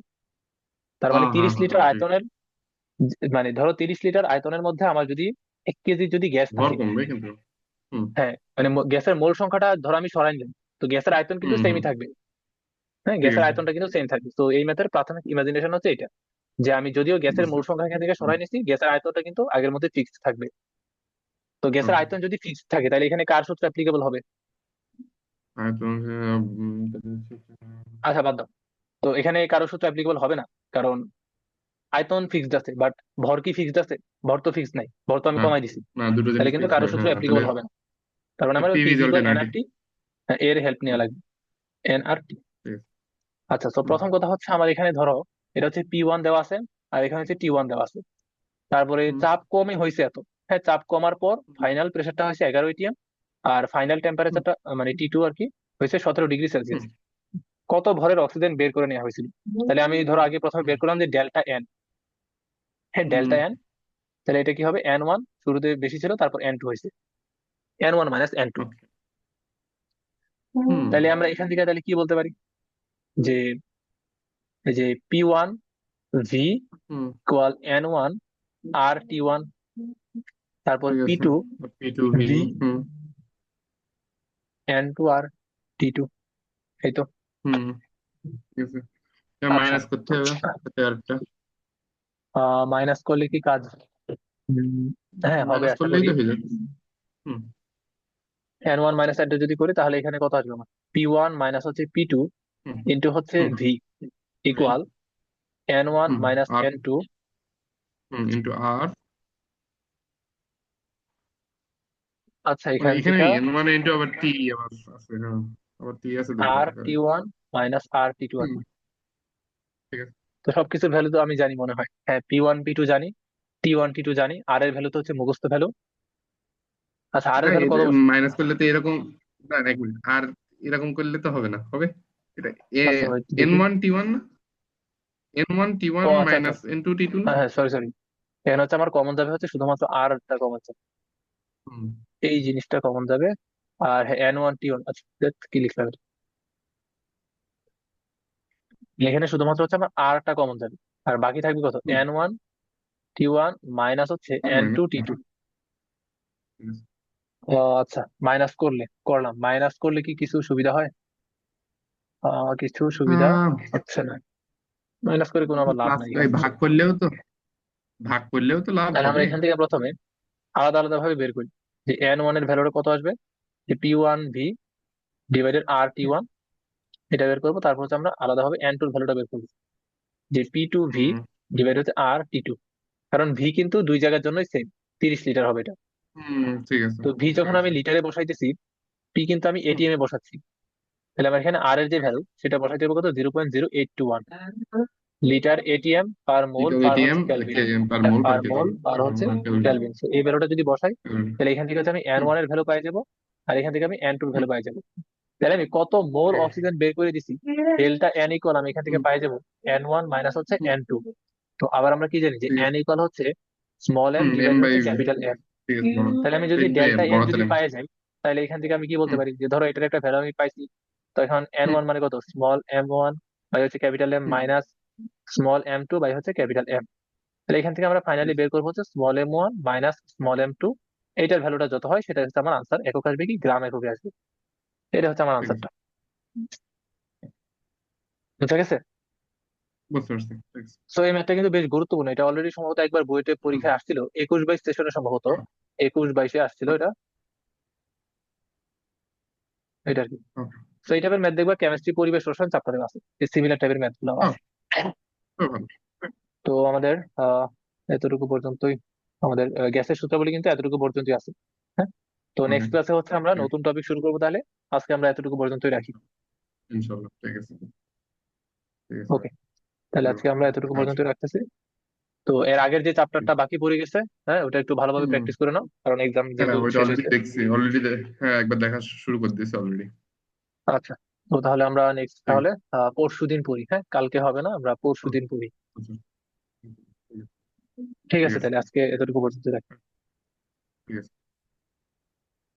তার মানে হ্যাঁ, তিরিশ হ্যাঁ, লিটার হ্যাঁ, ঠিক। আয়তনের, মানে ধরো 30 লিটার আয়তনের মধ্যে আমার যদি 1 কেজি যদি গ্যাস ভর থাকে, কমবে কিন্তু। হুম। হ্যাঁ মানে গ্যাসের মোল সংখ্যাটা ধরো আমি সরাই নিলাম, তো গ্যাসের আয়তন কিন্তু হুম। হুম। সেমই থাকবে। হ্যাঁ, ঠিক গ্যাসের আছে। আয়তনটা কিন্তু সেম থাকবে। তো এই ম্যাথের প্রাথমিক ইমাজিনেশন হচ্ছে এটা, যে আমি যদিও গ্যাসের বুঝছি। মোল সংখ্যা এখান থেকে সরাই নিছি, গ্যাসের আয়তনটা কিন্তু আগের মধ্যে ফিক্সড থাকবে। তো গ্যাসের ওকে। আয়তন যদি ফিক্সড থাকে, তাহলে এখানে কার সূত্র অ্যাপ্লিকেবল হবে। আয়তন আচ্ছা, বাদ দাও, তো এখানে কারো সূত্র অ্যাপ্লিকেবল হবে না, কারণ আয়তন ফিক্সড আছে, বাট ভর কি ফিক্সড আছে, ভর তো ফিক্সড নাই, ভর তো আমি না, কমাই দিছি। না, দুটো তাহলে জিনিস কিন্তু ফিক্স কারো নয়। সূত্র হ্যাঁ, হ্যাঁ, তাহলে অ্যাপ্লিকেবল হবে না। তার মানে আমার PV P is equal alternative. NRT, এর হেল্প নেওয়া লাগবে, এনআরটি। ঠিক আছে। আচ্ছা, তো হুম। প্রথম কথা হচ্ছে আমার এখানে ধরো এটা হচ্ছে P1 দেওয়া আছে, আর এখানে হচ্ছে T1 দেওয়া আছে। তারপরে হুম। চাপ কমই হয়েছে এত, হ্যাঁ চাপ কমার পর ফাইনাল প্রেসারটা হয়েছে 11 ATM, আর ফাইনাল হুম। টেম্পারেচারটা মানে T2 আর কি হয়েছে 17 ডিগ্রি সেলসিয়াস। হুম। কত ভরের অক্সিজেন বের করে নেওয়া হয়েছিল, তাহলে আমি ধরো আগে প্রথমে হুম। বের করলাম যে ডেল্টা এন। হ্যাঁ, হুম। ডেল্টা এন, তাহলে এটা কি হবে, N1 শুরুতে বেশি ছিল, তারপর N2 হয়েছে। N1 minus N2। ওকে। হুম তাহলে আমরা এখান থেকে তাহলে কি বলতে পারি যে এই যে P1 V হুম ইকুয়াল N1 আর T1, তারপর ঠিক আছে। P2 P2V। V হুম N2 আর T2, এই তো। হুম ঠিক আছে। আচ্ছা, মাইনাস করতে হবে সাথে আরেকটা। মাইনাস করলে কি কাজ? উম, হ্যাঁ, হবে মাইনাস আশা করলেই করি। তো হয়ে যাচ্ছে। হুম N1 মাইনাস N2 যদি করি তাহলে এখানে কত আসবে আমার? P1 মাইনাস হচ্ছে P2 হুম ইন্টু হচ্ছে হুম V ইকুয়াল N1 হুম মাইনাস আর N2। ইন্টু আর। আচ্ছা, মানে এখান এখানে থেকে এন মানে ইন্টু আবার টি আবার আছে, হ্যাঁ আবার টি আছে দুই আর জায়গায়। T1 মাইনাস আর T2 হুম আসবে। ঠিক আছে। তো সবকিছুর ভ্যালু তো আমি জানি মনে হয়, হ্যাঁ P1 P2 জানি, T1 T2 জানি, আর এর ভ্যালু তো হচ্ছে মুখস্থ ভ্যালু। আচ্ছা, আর এর ভ্যালু কত বসে? মাইনাস করলে তো এরকম, না না, এক মিনিট, আর এরকম করলে তো হবে না, হবে এটা আচ্ছা wait, এন দেখি। ওয়ান টি ওয়ান না, N1 T1 ও আচ্ছা আচ্ছা, মাইনাস N2 T2 না। হ্যাঁ হ্যাঁ, সরি সরি, এখানে হচ্ছে আমার কমন যাবে হচ্ছে শুধুমাত্র আরটা কমন যাবে, হুম এই জিনিসটা কমন যাবে। আর হ্যাঁ N1 T1, আচ্ছা কি লিখলাম এটা? এখানে শুধুমাত্র হচ্ছে আমার আরটা কমন যাবে, আর বাকি থাকবে কত? হুম N1T1 মাইনাস হচ্ছে মাইনাস N2T2। আচ্ছা, মাইনাস করলাম, মাইনাস করলে কি কিছু সুবিধা হয়? কিছু সুবিধা হচ্ছে না, মাইনাস করে কোনো আবার লাভ প্লাস নাই এখানে। ভাগ করলেও তো লাভ তাহলে আমরা হবে। এখান থেকে প্রথমে আলাদা আলাদা ভাবে বের করি যে N1 এর ভ্যালুটা কত আসবে, যে P1V ডিভাইডেড R T1, এটা বের করবো। তারপর হচ্ছে আমরা আলাদাভাবে N2 এর ভ্যালুটা বের করবো, যে P2V হুম ডিভাইড হচ্ছে R T2, কারণ ভি কিন্তু দুই জায়গার জন্যই সেম, 30 লিটার হবে এটা। ঠিক আছে, তো ভি বুঝতে যখন আমি পারছি। লিটারে বসাইতেছি, পি কিন্তু আমি হুম এটিএম এ বসাচ্ছি, তাহলে আমার এখানে আর এর যে ভ্যালু সেটা বসাইতে হবে কত? 0.0821 লিটার এটিএম পার মোল লিটার পার এটিএম হচ্ছে ক্যালভিন, পার মোল পার পার মোল কেলভিন। পার হচ্ছে ক্যালভিন। তো এই ভ্যালুটা যদি বসাই তাহলে এখান থেকে হচ্ছে আমি এন হুম ওয়ান এর ভ্যালু পাই যাবো, আর এখান থেকে আমি N2 এর হুম ভ্যালু পাই যাবো। তাহলে আমি কত মোল ঠিক আছে। অক্সিজেন বের করে দিছি, ডেল্টা এন ইকুয়াল আমি এখান থেকে হুম পাই যাবো N1 মাইনাস হচ্ছে হুম N2। তো আবার আমরা কি জানি যে ঠিক এন আছে। ইকুয়াল হচ্ছে small m m divided by হচ্ছে ভি। Capital m. ঠিক আছে, বড় তাহলে আমি যদি ইন্টু ডেল্টা এন বড় যদি তাহলে। পাই যাই, তাহলে এখান থেকে আমি কি বলতে হুম পারি যে ধরো এটার একটা ভ্যালু আমি পাইছি, তো এখন এন হুম ওয়ান মানে কত? স্মল m1 বাই হচ্ছে ক্যাপিটাল এম হুম মাইনাস স্মল m2 বাই হচ্ছে ক্যাপিটাল এম। তাহলে এখান থেকে আমরা ফাইনালি বের করবো হচ্ছে small m1 minus small m2, এইটার ভ্যালুটা যত হয় সেটা হচ্ছে আমার আনসার। একক আসবে কি গ্রাম এককে আসবে, এটা হচ্ছে আমার ঠিক আছে, আনসারটা। বুঝা গেছে? বুঝতে পারছি, ঠিক আছে। সো এই ম্যাথটা কিন্তু বেশ গুরুত্বপূর্ণ, এটা অলরেডি সম্ভবত একবার বুয়েটে হুম পরীক্ষায় আসছিল, 21-22 সেশনে সম্ভবত, হুম 21-22-এ আসছিল এটা, এটা আর কি। হুম তো এই টাইপের ম্যাথ দেখবা কেমিস্ট্রি, পরিবেশ, রসায়ন চ্যাপ্টারে আছে, সিমিলার টাইপের ম্যাথ গুলো হুম, আছে। খুবই ভালো। তো আমাদের এতটুকু পর্যন্তই, আমাদের গ্যাসের সূত্রাবলী কিন্তু এতটুকু পর্যন্তই আছে। হ্যাঁ, তো ওকে, নেক্সট ক্লাসে হচ্ছে আমরা ঠিক আছে। নতুন টপিক শুরু করবো, তাহলে আজকে আমরা এতটুকু পর্যন্তই রাখি। ইনশাল্লাহ, ঠিক আছে, ঠিক আছে ভাই। ওকে, তাহলে আজকে আমরা এতটুকু আচ্ছা। পর্যন্তই রাখতেছি। তো এর আগের যে চ্যাপ্টারটা বাকি পড়ে গেছে, হ্যাঁ ওটা একটু ভালোভাবে হুম প্র্যাকটিস করে নাও, কারণ এক্সাম হ্যাঁ, যেহেতু ওইটা শেষ অলরেডি হয়েছে। দেখছি, অলরেডি। হ্যাঁ, একবার দেখা শুরু করে দিয়েছি অলরেডি। আচ্ছা, তো তাহলে আমরা নেক্সট ঠিক তাহলে পরশু দিন পড়ি, হ্যাঁ কালকে হবে না, আমরা পরশু দিন পড়ি। আছে, ঠিক ঠিক আছে, আছে, তাহলে আজকে এতটুকু পর্যন্ত রাখি। ঠিক আছে।